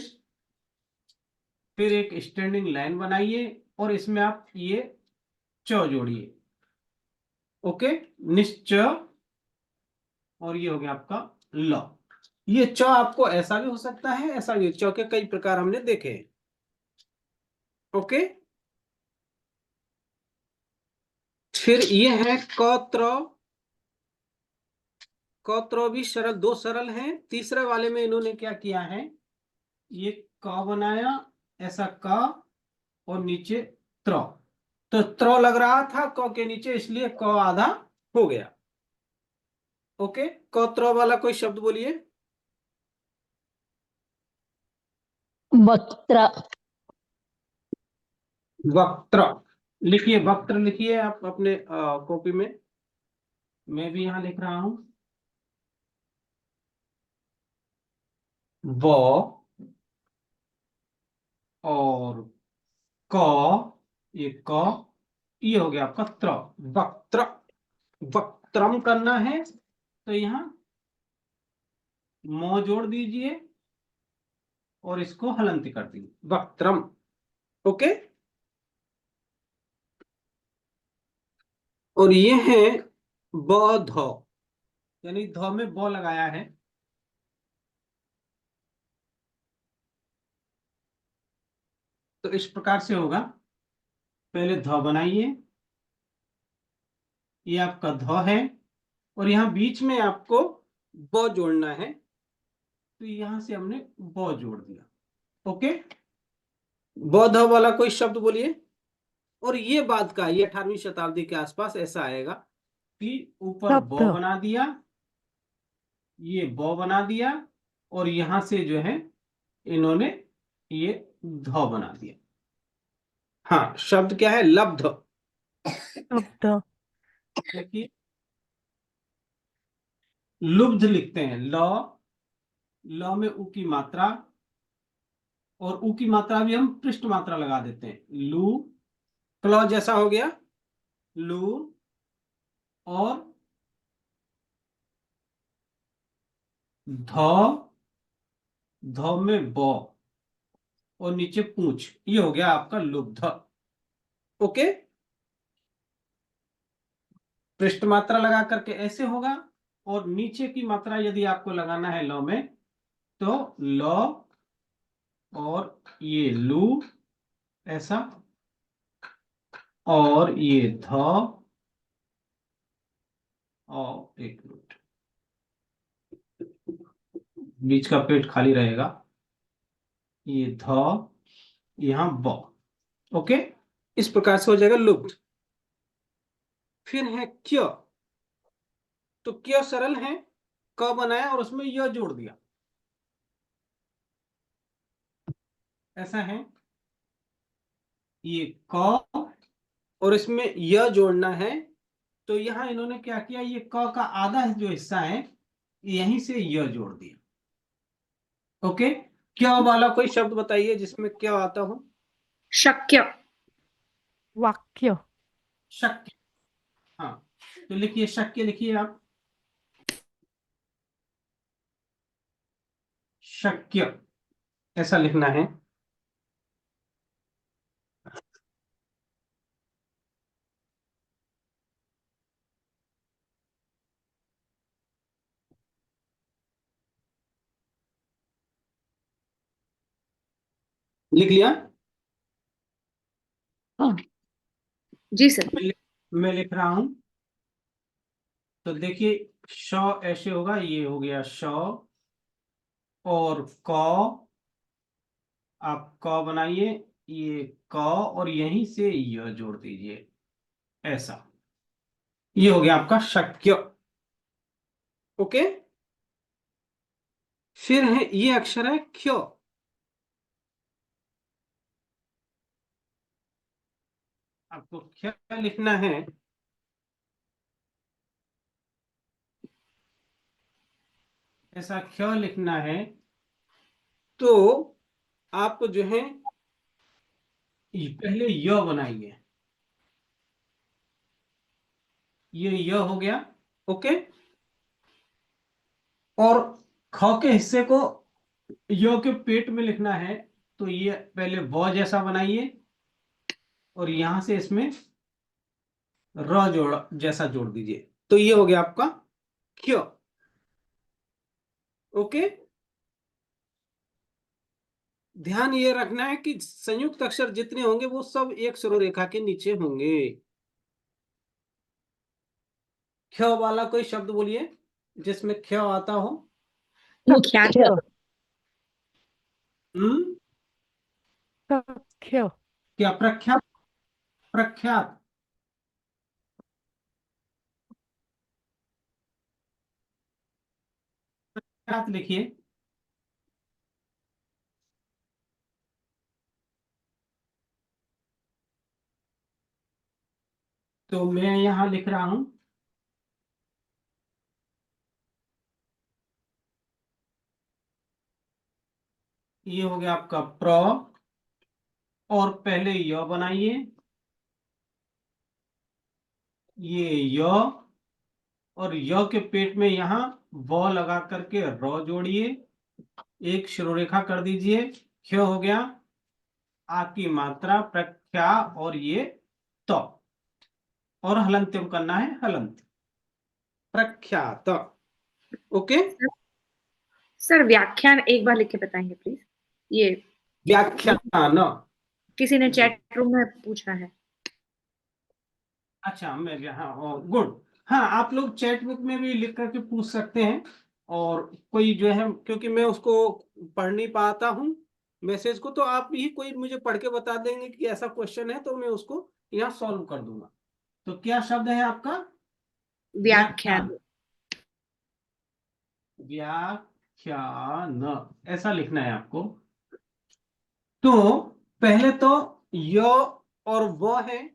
फिर एक स्टैंडिंग लाइन बनाइए और इसमें आप ये चौ जोड़िए। ओके, निश्चय, और ये हो गया आपका ल। ये चौ आपको ऐसा भी हो सकता है, ऐसा भी। चौ के कई प्रकार हमने देखे हैं। ओके, फिर ये है कौत्र। कौत्र भी सरल, 2 सरल हैं। तीसरे वाले में इन्होंने क्या किया है, ये क बनाया ऐसा क और नीचे त्र, तो त्र लग रहा था क के नीचे, इसलिए क आधा हो गया। ओके, कौत्र वाला कोई शब्द बोलिए। वक्त्र। वक्त्र लिखिए, वक्त्र लिखिए आप अपने कॉपी में, मैं भी यहां लिख रहा हूं। व और क, ये हो गया आपका त्र, वक्त्र। वक्त्रम करना है तो यहां मो जोड़ दीजिए और इसको हलंत कर दीजिए, वक्त्रम। ओके, और ये है बौध, यानी ध में ब लगाया है। तो इस प्रकार से होगा, पहले ध बनाइए, ये आपका ध है और यहां बीच में आपको ब जोड़ना है, तो यहां से हमने ब जोड़ दिया। ओके, ब ध वाला कोई शब्द बोलिए। और ये बाद का, ये 18वीं शताब्दी के आसपास ऐसा आएगा कि ऊपर शब्द ब बना दिया, ये ब बना दिया और यहां से जो है इन्होंने ये ध बना दिया। हाँ, शब्द क्या है, लब्ध। शब्द देखिए लुब्ध लिखते हैं, ल में उ की मात्रा, और उ की मात्रा भी हम पृष्ठ मात्रा लगा देते हैं, लू, क्लॉ जैसा हो गया, लू और ध, ध में ब और नीचे पूंछ, ये हो गया आपका लुब्ध। ओके, पृष्ठ मात्रा लगा करके ऐसे होगा, और नीचे की मात्रा यदि आपको लगाना है ल में, तो ल और ये लू ऐसा, और ये ध, और एक मिनट, बीच का पेट खाली रहेगा, ये ध, यहां ब। ओके, इस प्रकार से हो जाएगा लुप्त। फिर है क्य, तो क्य सरल है, क बनाया और उसमें य जोड़ दिया, ऐसा है। ये क और इसमें य जोड़ना है, तो यहां इन्होंने क्या किया, ये क का आधा जो हिस्सा है यहीं से य जोड़ दिया। ओके, क्या वाला कोई शब्द बताइए जिसमें क्या आता हो। शक्य। वाक्य। शक्य, हाँ, तो लिखिए शक्य, लिखिए आप शक्य, ऐसा लिखना है। लिख लिया? जी सर। मैं लिख रहा हूं, तो देखिए श ऐसे होगा, ये हो गया श, और क, आप क बनाइए, ये क और यहीं से य जोड़ दीजिए, ऐसा, ये हो गया आपका शक्य। ओके, फिर है ये अक्षर है क्य, आपको क्या लिखना है, ऐसा क्य लिखना है, तो आप जो है पहले य बनाइए, ये य हो गया। ओके, और ख के हिस्से को य के पेट में लिखना है, तो ये पहले व जैसा बनाइए, और यहां से इसमें र जोड़ जैसा जोड़ दीजिए, तो ये हो गया आपका क्यों। ओके, ध्यान ये रखना है कि संयुक्त अक्षर जितने होंगे वो सब एक सरोरेखा के नीचे होंगे। क्ष वाला कोई शब्द बोलिए जिसमें क्ष आता हो। मुख्यात। सख्य। हम्म, सख्य। क्या? प्रख्यात, प्रख्यात, प्रख्यात लिखिए। तो मैं यहां लिख रहा हूं, ये हो गया आपका प्र, और पहले य बनाइए, ये य, और य के पेट में यहां व लगा करके र जोड़िए, एक शिरोरेखा कर दीजिए, क्ष हो गया, आ की मात्रा प्रख्या, और ये तो, और हलंत्यम करना है, हलंत, प्रख्यात। ओके, सर व्याख्यान एक बार लिख के बताएंगे प्लीज। ये व्याख्यान किसी ने जी। चैट रूम में पूछा है। अच्छा, मैं यहाँ, गुड, हाँ, आप लोग चैट बुक में भी लिख करके पूछ सकते हैं, और कोई जो है, क्योंकि मैं उसको पढ़ नहीं पाता हूँ मैसेज को, तो आप ही कोई मुझे पढ़ के बता देंगे कि ऐसा क्वेश्चन है, तो मैं उसको यहाँ सॉल्व कर दूंगा। तो क्या शब्द है आपका? व्याख्यान। व्याख्यान, व्याख्यान, ऐसा लिखना है आपको। तो पहले तो य और व है,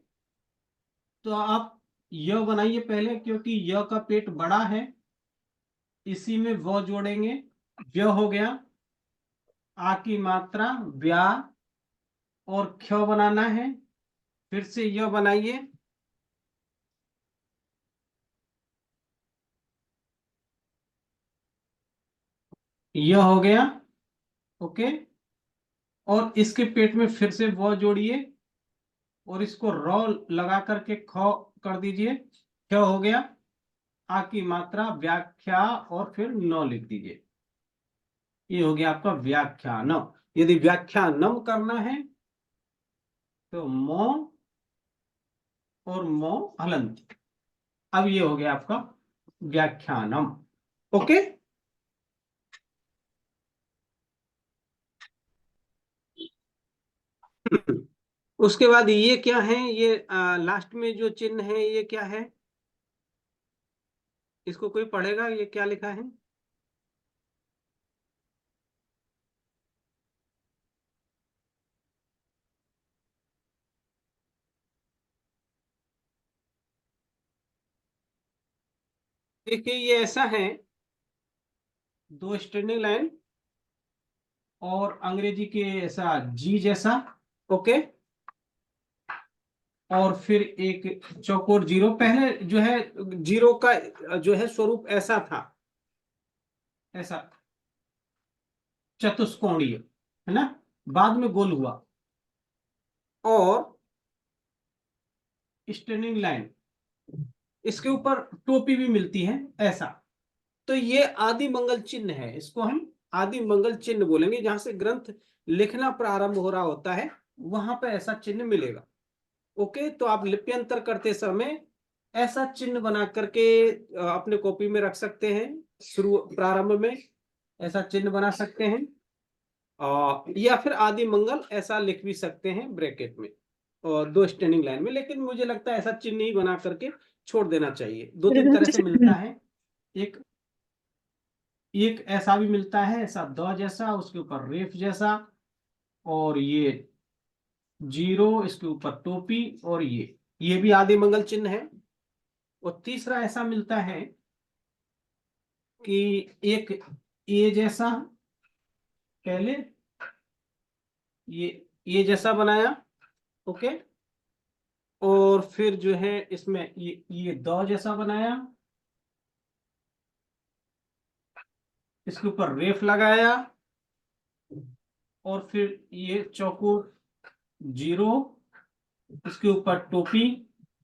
तो आप य बनाइए पहले, क्योंकि य का पेट बड़ा है, इसी में व जोड़ेंगे, व्य हो गया, आ की मात्रा व्या, और क्ष बनाना है, फिर से य बनाइए, यह हो गया, ओके। और इसके पेट में फिर से व जोड़िए और इसको रॉ लगा करके ख कर दीजिए, क्या हो गया, आ की मात्रा व्याख्या और फिर न लिख दीजिए। ये हो गया आपका व्याख्यानम। यदि व्याख्यानम करना है तो मो और मो हलंत। अब ये हो गया आपका व्याख्यानम, ओके। उसके बाद ये क्या है, ये लास्ट में जो चिन्ह है ये क्या है, इसको कोई पढ़ेगा, ये क्या लिखा है? देखिए ये ऐसा है, दो स्टैंडिंग लाइन और अंग्रेजी के ऐसा जी जैसा, ओके। और फिर एक चौकोर जीरो। पहले जो है जीरो का जो है स्वरूप ऐसा था, ऐसा चतुष्कोणीय, है ना, बाद में गोल हुआ। और स्टैंडिंग लाइन, इसके ऊपर टोपी भी मिलती है ऐसा। तो ये आदि मंगल चिन्ह है, इसको हम आदि मंगल चिन्ह बोलेंगे। जहां से ग्रंथ लिखना प्रारंभ हो रहा होता है वहां पर ऐसा चिन्ह मिलेगा, ओके। तो आप लिप्यंतर करते समय ऐसा चिन्ह बना करके अपने कॉपी में रख सकते हैं, शुरू प्रारंभ में ऐसा चिन्ह बना सकते हैं, या फिर आदि मंगल ऐसा लिख भी सकते हैं ब्रैकेट में और दो स्टैंडिंग लाइन में। लेकिन मुझे लगता है ऐसा चिन्ह ही बना करके छोड़ देना चाहिए। दो तीन तरह से मिलता है, एक एक ऐसा भी मिलता है, ऐसा द जैसा, उसके ऊपर रेफ जैसा, और ये जीरो, इसके ऊपर टोपी, और ये भी आदि मंगल चिन्ह है। और तीसरा ऐसा मिलता है कि एक ए जैसा, पहले ये जैसा बनाया, ओके। और फिर जो है इसमें ये द जैसा बनाया, इसके ऊपर रेफ लगाया, और फिर ये चौकोर जीरो, इसके ऊपर टोपी,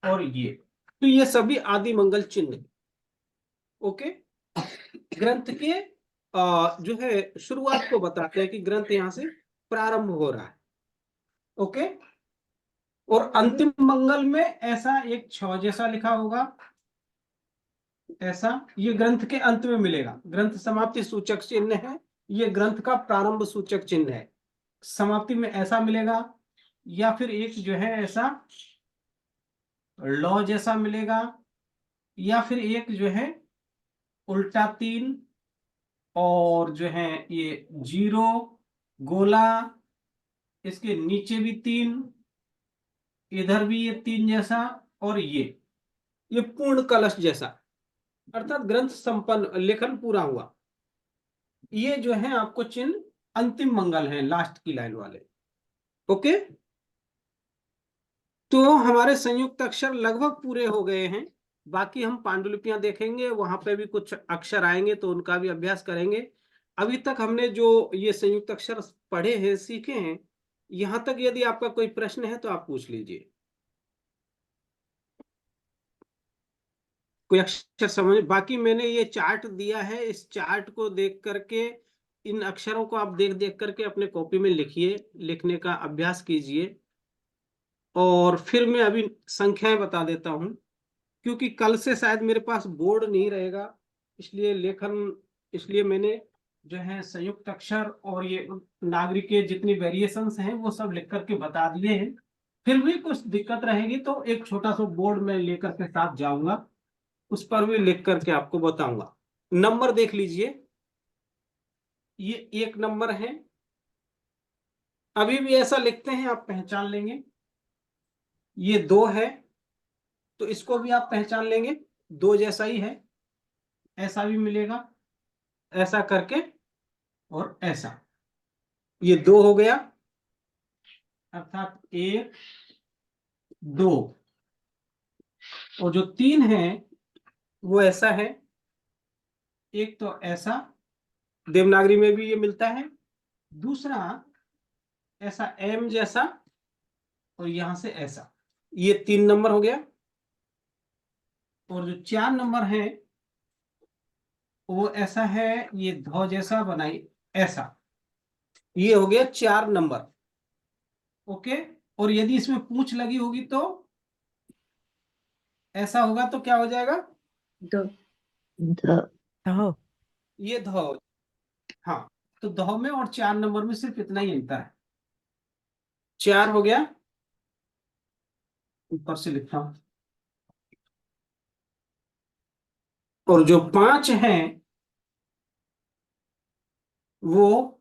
और ये। तो ये सभी आदि मंगल चिन्ह, ओके, ग्रंथ के जो है शुरुआत को बताते हैं कि ग्रंथ यहां से प्रारंभ हो रहा है, ओके। और अंतिम मंगल में ऐसा एक छ जैसा लिखा होगा, ऐसा, ये ग्रंथ के अंत में मिलेगा। ग्रंथ समाप्ति सूचक चिन्ह है, ये ग्रंथ का प्रारंभ सूचक चिन्ह है। समाप्ति में ऐसा मिलेगा, या फिर एक जो है ऐसा लॉ जैसा मिलेगा, या फिर एक जो है उल्टा 3, और जो है ये जीरो गोला, इसके नीचे भी 3, इधर भी ये 3 जैसा, और ये पूर्ण कलश जैसा, अर्थात ग्रंथ संपन्न, लेखन पूरा हुआ। ये जो है आपको चिन्ह अंतिम मंगल है, लास्ट की लाइन वाले, ओके। तो हमारे संयुक्त अक्षर लगभग पूरे हो गए हैं। बाकी हम पांडुलिपियां देखेंगे, वहां पे भी कुछ अक्षर आएंगे तो उनका भी अभ्यास करेंगे। अभी तक हमने जो ये संयुक्त अक्षर पढ़े हैं, सीखे हैं, यहां तक यदि आपका कोई प्रश्न है तो आप पूछ लीजिए। कोई अक्षर समझ, बाकी मैंने ये चार्ट दिया है, इस चार्ट को देख करके इन अक्षरों को आप देख देख करके अपने कॉपी में लिखिए, लिखने का अभ्यास कीजिए। और फिर मैं अभी संख्याएं बता देता हूं, क्योंकि कल से शायद मेरे पास बोर्ड नहीं रहेगा, इसलिए लेखन, इसलिए मैंने जो है संयुक्त अक्षर और ये नागरिक के जितनी वेरिएशंस हैं वो सब लिख करके बता दिए हैं। फिर भी कुछ दिक्कत रहेगी तो एक छोटा सा बोर्ड में लेकर के साथ जाऊंगा, उस पर भी लिख करके आपको बताऊंगा। नंबर देख लीजिए, ये 1 नंबर है, अभी भी ऐसा लिखते हैं, आप पहचान लेंगे। ये 2 है, तो इसको भी आप पहचान लेंगे, 2 जैसा ही है, ऐसा भी मिलेगा, ऐसा करके, और ऐसा। ये 2 हो गया, अर्थात 1 2। और जो 3 है वो ऐसा है, एक तो ऐसा, देवनागरी में भी ये मिलता है। दूसरा ऐसा एम जैसा और यहां से ऐसा, ये 3 नंबर हो गया। और जो 4 नंबर है वो ऐसा है, ये ध जैसा बनाई ऐसा, ये हो गया 4 नंबर। ओके। और यदि इसमें पूंछ लगी होगी तो ऐसा होगा, तो क्या हो जाएगा? द हो ये ध हो। हाँ, तो ध में और 4 नंबर में सिर्फ इतना ही अंतर है। 4 हो गया, ऊपर से लिखा हूं। और जो 5 है वो,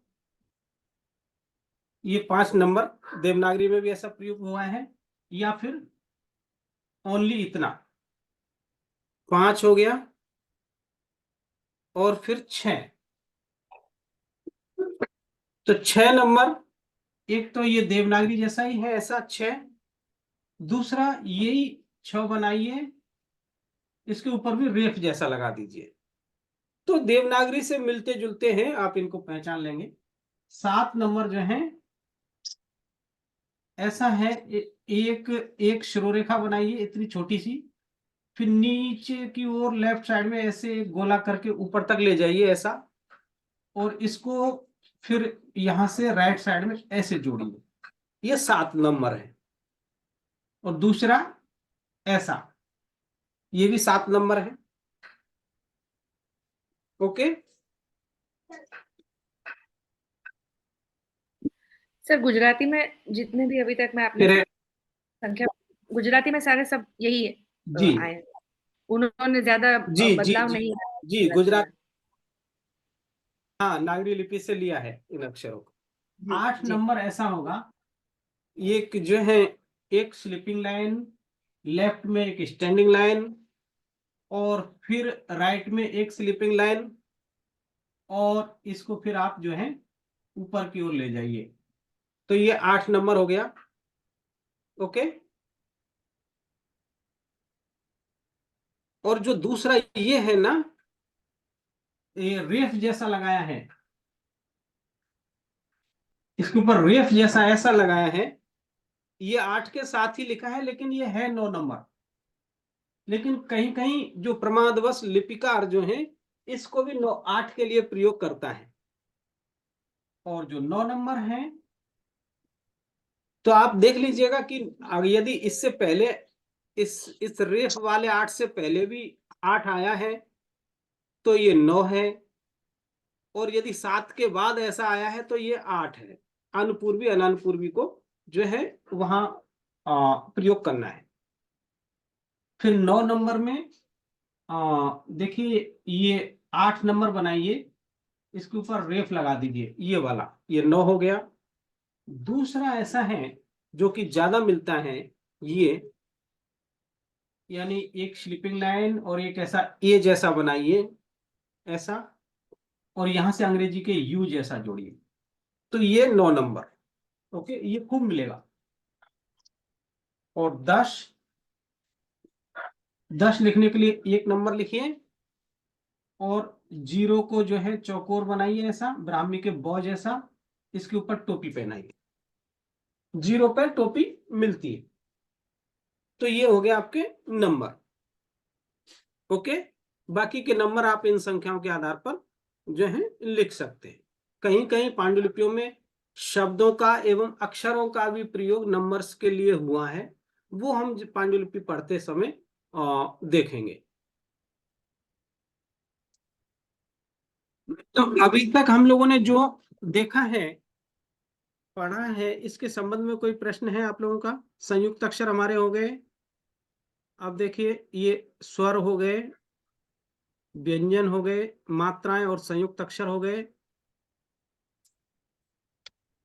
ये 5 नंबर देवनागरी में भी ऐसा प्रयोग हुआ है, या फिर ओनली इतना 5 हो गया और फिर 6। तो 6 नंबर, एक तो ये देवनागरी जैसा ही है ऐसा 6, दूसरा यही 6 बनाइए, इसके ऊपर भी रेफ जैसा लगा दीजिए, तो देवनागरी से मिलते जुलते हैं, आप इनको पहचान लेंगे। 7 नंबर जो है ऐसा है, एक शिरोरेखा बनाइए इतनी छोटी सी, फिर नीचे की ओर लेफ्ट साइड में ऐसे गोला करके ऊपर तक ले जाइए ऐसा, और इसको फिर यहां से राइट साइड में ऐसे जोड़िए, ये 7 नंबर है। और दूसरा ऐसा, ये भी 7 नंबर है। ओके। सर गुजराती में जितने भी अभी तक मैं आपने फिर संख्या, गुजराती में सारे सब यही जी आए हैं। उन्होंने ज्यादा जी जी बदलाव जी नहीं जी, गुजरात, हाँ, नागरी लिपि से लिया है इन अक्षरों को। 8 जी। नंबर ऐसा होगा, एक जो है एक स्लीपिंग लाइन, लेफ्ट में एक स्टैंडिंग लाइन, और फिर राइट में एक स्लीपिंग लाइन, और इसको फिर आप जो है ऊपर की ओर ले जाइए, तो ये 8 नंबर हो गया। ओके। और जो दूसरा ये है ना, ये रेफ जैसा लगाया है, इसके ऊपर रेफ जैसा ऐसा लगाया है, ये 8 के साथ ही लिखा है, लेकिन ये है 9 नंबर। लेकिन कहीं कहीं जो प्रमादवश लिपिकार जो है इसको भी 8 के लिए प्रयोग करता है। और जो 9 नंबर है, तो आप देख लीजिएगा कि यदि इससे पहले इस रेफ वाले 8 से पहले भी 8 आया है तो ये 9 है, और यदि 7 के बाद ऐसा आया है तो ये 8 है। अनुपूर्वी अनानुपूर्वी को जो है वहां प्रयोग करना है। फिर 9 नंबर में देखिए, ये 8 नंबर बनाइए, इसके ऊपर रेफ लगा दीजिए, ये वाला, ये 9 हो गया। दूसरा ऐसा है जो कि ज्यादा मिलता है, ये यानी एक स्लीपिंग लाइन और एक ऐसा ए जैसा बनाइए ऐसा, और यहां से अंग्रेजी के यू जैसा जोड़िए, तो ये 9 नंबर। ओके, ये खूब मिलेगा। और 10 लिखने के लिए 1 नंबर लिखिए, और 0 को जो है चौकोर बनाइए ऐसा, ब्राह्मी के बौ जैसा, इसके ऊपर टोपी पहनाइए, 0 पर टोपी मिलती है, तो ये हो गया आपके नंबर। ओके। बाकी के नंबर आप इन संख्याओं के आधार पर जो है लिख सकते हैं। कहीं कहीं पांडुलिपियों में शब्दों का एवं अक्षरों का भी प्रयोग नंबर्स के लिए हुआ है, वो हम पांडुलिपि पढ़ते समय देखेंगे। तो अभी तक हम लोगों ने जो देखा है, पढ़ा है, इसके संबंध में कोई प्रश्न है आप लोगों का? संयुक्त अक्षर हमारे हो गए। अब देखिए, ये स्वर हो गए, व्यंजन हो गए, मात्राएं और संयुक्त अक्षर हो गए।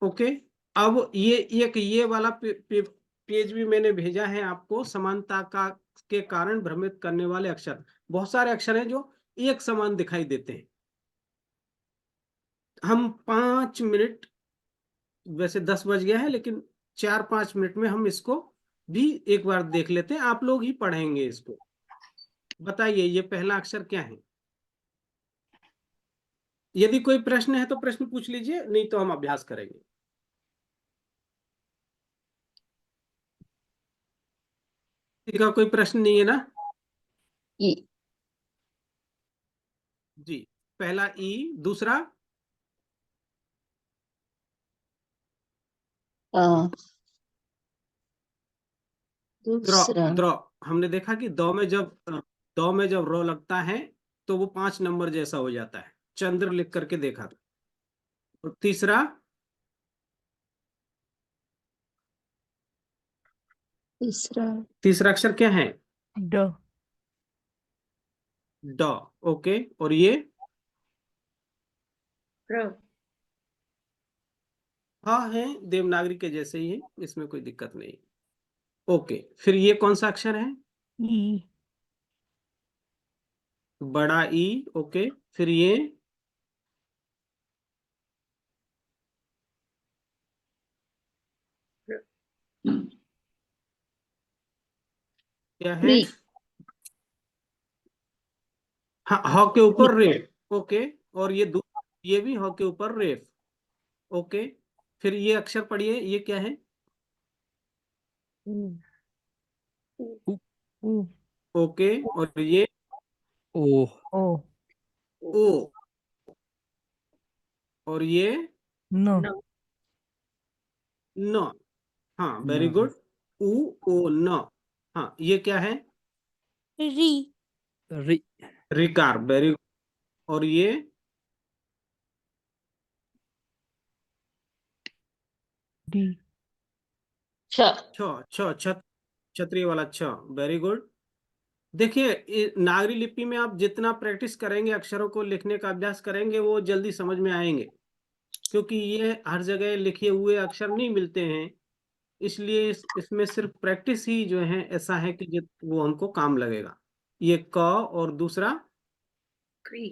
ओके। अब ये वाला पेज भी मैंने भेजा है आपको, समानता का के कारण भ्रमित करने वाले अक्षर। बहुत सारे अक्षर हैं जो एक समान दिखाई देते हैं। हम 5 मिनट, वैसे 10 बज गया है, लेकिन 4-5 मिनट में हम इसको भी एक बार देख लेते हैं। आप लोग ही पढ़ेंगे इसको। बताइए, ये पहला अक्षर क्या है? यदि कोई प्रश्न है तो प्रश्न पूछ लीजिए, नहीं तो हम अभ्यास करेंगे। किसी का कोई प्रश्न नहीं है ना? ई जी, पहला ई, दूसरा अ, द्र। दूसरा द्र हमने देखा कि दो में जब रो लगता है तो वो 5 नंबर जैसा हो जाता है, चंद्र लिख करके देखा था। और तीसरा तीसरा तीसरा अक्षर क्या है? ड ड। ओके, और ये र हाँ है, देवनागरी के जैसे ही है, इसमें कोई दिक्कत नहीं। ओके, फिर ये कौन सा अक्षर है? ई बड़ा ई। ओके, फिर ये क्या है? री हाँ, ह के ऊपर रेफ। ओके, और ये भी ह के ऊपर रेफ। ओके, फिर ये अक्षर पढ़िए, ये क्या है? उ उ ओके, और ये ओ ओ ओ, और ये न न न। हाँ, वेरी न गुड। उ ओ न। हाँ, ये क्या है? री रि रिकार, वेरी गुड। और ये डी छ क्षत्रिय वाला छ, वेरी गुड। देखिए, नागरी लिपि में आप जितना प्रैक्टिस करेंगे, अक्षरों को लिखने का अभ्यास करेंगे, वो जल्दी समझ में आएंगे, क्योंकि ये हर जगह लिखे हुए अक्षर नहीं मिलते हैं। इसलिए इसमें सिर्फ प्रैक्टिस ही जो है ऐसा है कि वो हमको काम लगेगा। ये क, और दूसरा क्री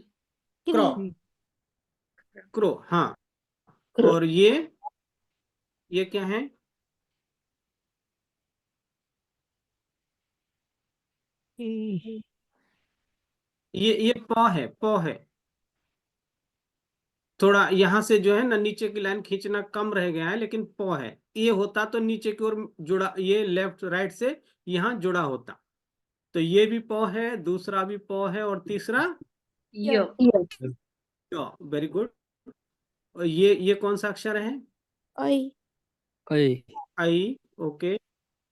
क्रो। क्री क्रो, हाँ। क्रो और ये क्या है? ई ये प है, प है। थोड़ा यहाँ से जो है ना नीचे की लाइन खींचना कम रह गया है, लेकिन प है। ये होता तो नीचे की ओर जुड़ा, ये लेफ्ट राइट से यहाँ जुड़ा होता। तो ये भी प है, दूसरा भी प है, और तीसरा य वेरी गुड। और ये कौन सा अक्षर है? ऐ ऐ आई। ओके,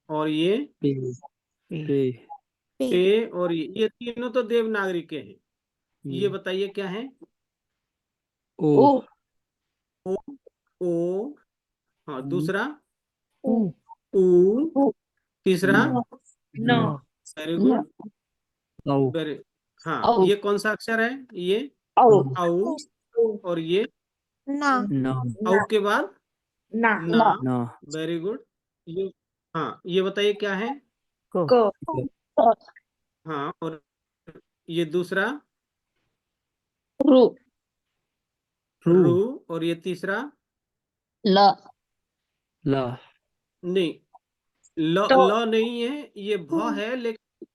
और ये पे पे पे पे पे, और ये तीनों तो देवनागरी के हैं। ये ये बताइए क्या है? ओ ओ ओ ओ। हाँ, दूसरा उ ऊ। ओ तीसरा न न न वेरी न गुड, औ वेरी। हाँ, औ ये कौन सा अक्षर है? ये औ औ। और ये ना न औ ना के बाद ना ना, न वेरी गुड। ये हाँ, ये बताइए क्या है? क क हाँ, और ये दूसरा रु रू रू, और ये तीसरा ल ल नहीं, ल तो ल नहीं है, ये भ है, लेकिन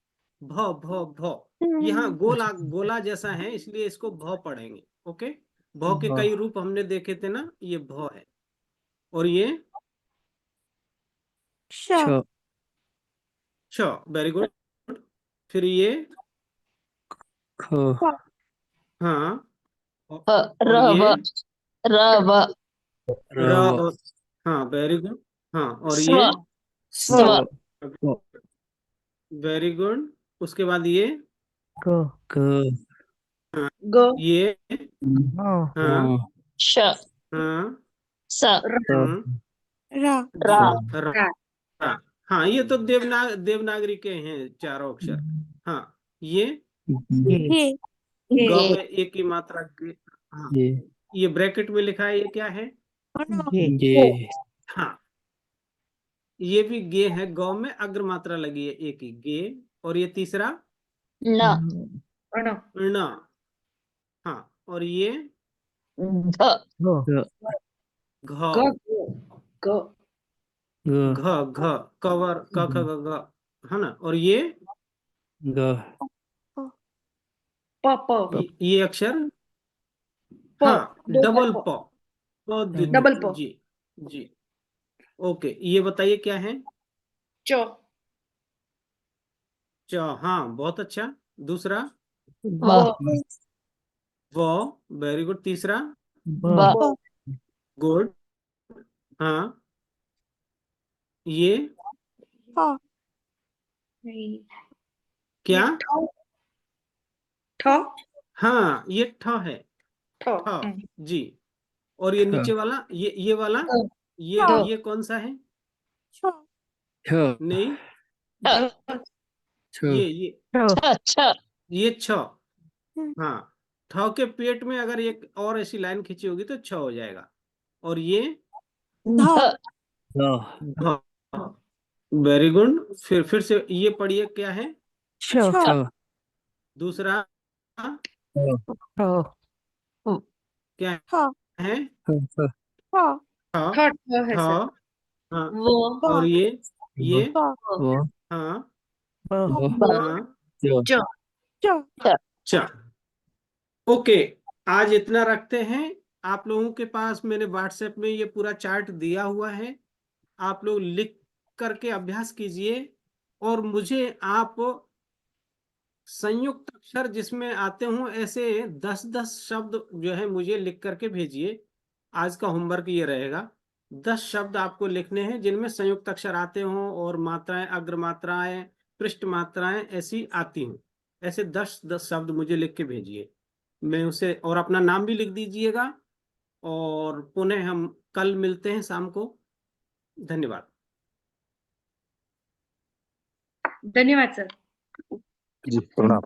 भ भ भ यहाँ गोला अच्छा गोला जैसा है, इसलिए इसको भ पढ़ेंगे। ओके, भ के भ कई रूप हमने देखे थे ना, ये भ है। और ये श छ छ, वेरी गुड। फिर ये ख हाँ, ह और र ये व र व र, रव और हाँ, वेरी गुड। हाँ, और स्व ये स्व स्व व वेरी गुड। उसके बाद ये क क हाँ, ग ये न हाँ न श हाँ स र स रा रा जी, रा हाँ, ये तो देवनागरी के हैं चारों अक्षर। हाँ, ये गे गे गे ग गे में एक ही मात्रा के। हाँ, ये ये ब्रैकेट में लिखा है, ये क्या है? अन गे गे ओ हाँ, ये भी गे है, ग में अग्र मात्रा लगी है एक ही, गे। और ये तीसरा न अण ण। हाँ, और ये घ घ ग घ ग ग ग घ घ कवर क ख ग घ, है ना? और ये ग प प ये अक्षर हाँ, दो डबल प। प, प द्वितीय, डबल प। जी जी। ओके, ये बताइए क्या है? च। च, हाँ बहुत अच्छा। दूसरा? व व, वेरी गुड। तीसरा? ब ब गुड। हाँ, ये फ नहीं, क्या? ये ठ। ठ। हाँ, ये ठ है। ठ। ठ, जी। और ये नीचे वाला, ये वाला, ध। ये कौन सा है? छ छ नहीं, ध। छ ये छ छ ये छ। हम्म। हाँ, ठ के पेट में अगर एक और ऐसी लाइन खींची होगी तो छ हो जाएगा। और ये ध ध वेरी गुड। फिर से ये पढ़िए, क्या है? छ छ दूसरा ठ क्या फ है? फ फ ठ, ठ ठ है ठ, सर। हाँ। वो और ब ये ब व हाँ, व ब हाँ, च च। च च। ओके, आज इतना रखते हैं। आप लोगों के पास मैंने व्हाट्सएप में ये पूरा चार्ट दिया हुआ है, आप लोग लिख करके अभ्यास कीजिए। और मुझे आप संयुक्त अक्षर जिसमें आते हों ऐसे 10-10 शब्द जो है मुझे लिख करके भेजिए। आज का होमवर्क ये रहेगा, 10 शब्द आपको लिखने हैं जिनमें संयुक्त अक्षर आते हों और मात्राएं, अग्र मात्राएं, पृष्ठ मात्राएं ऐसी आती हों। ऐसे 10-10 शब्द मुझे लिख के भेजिए। मैं उसे, और अपना नाम भी लिख दीजिएगा। और पुनः हम कल मिलते हैं शाम को। धन्यवाद। धन्यवाद सर। जी प्रणाम।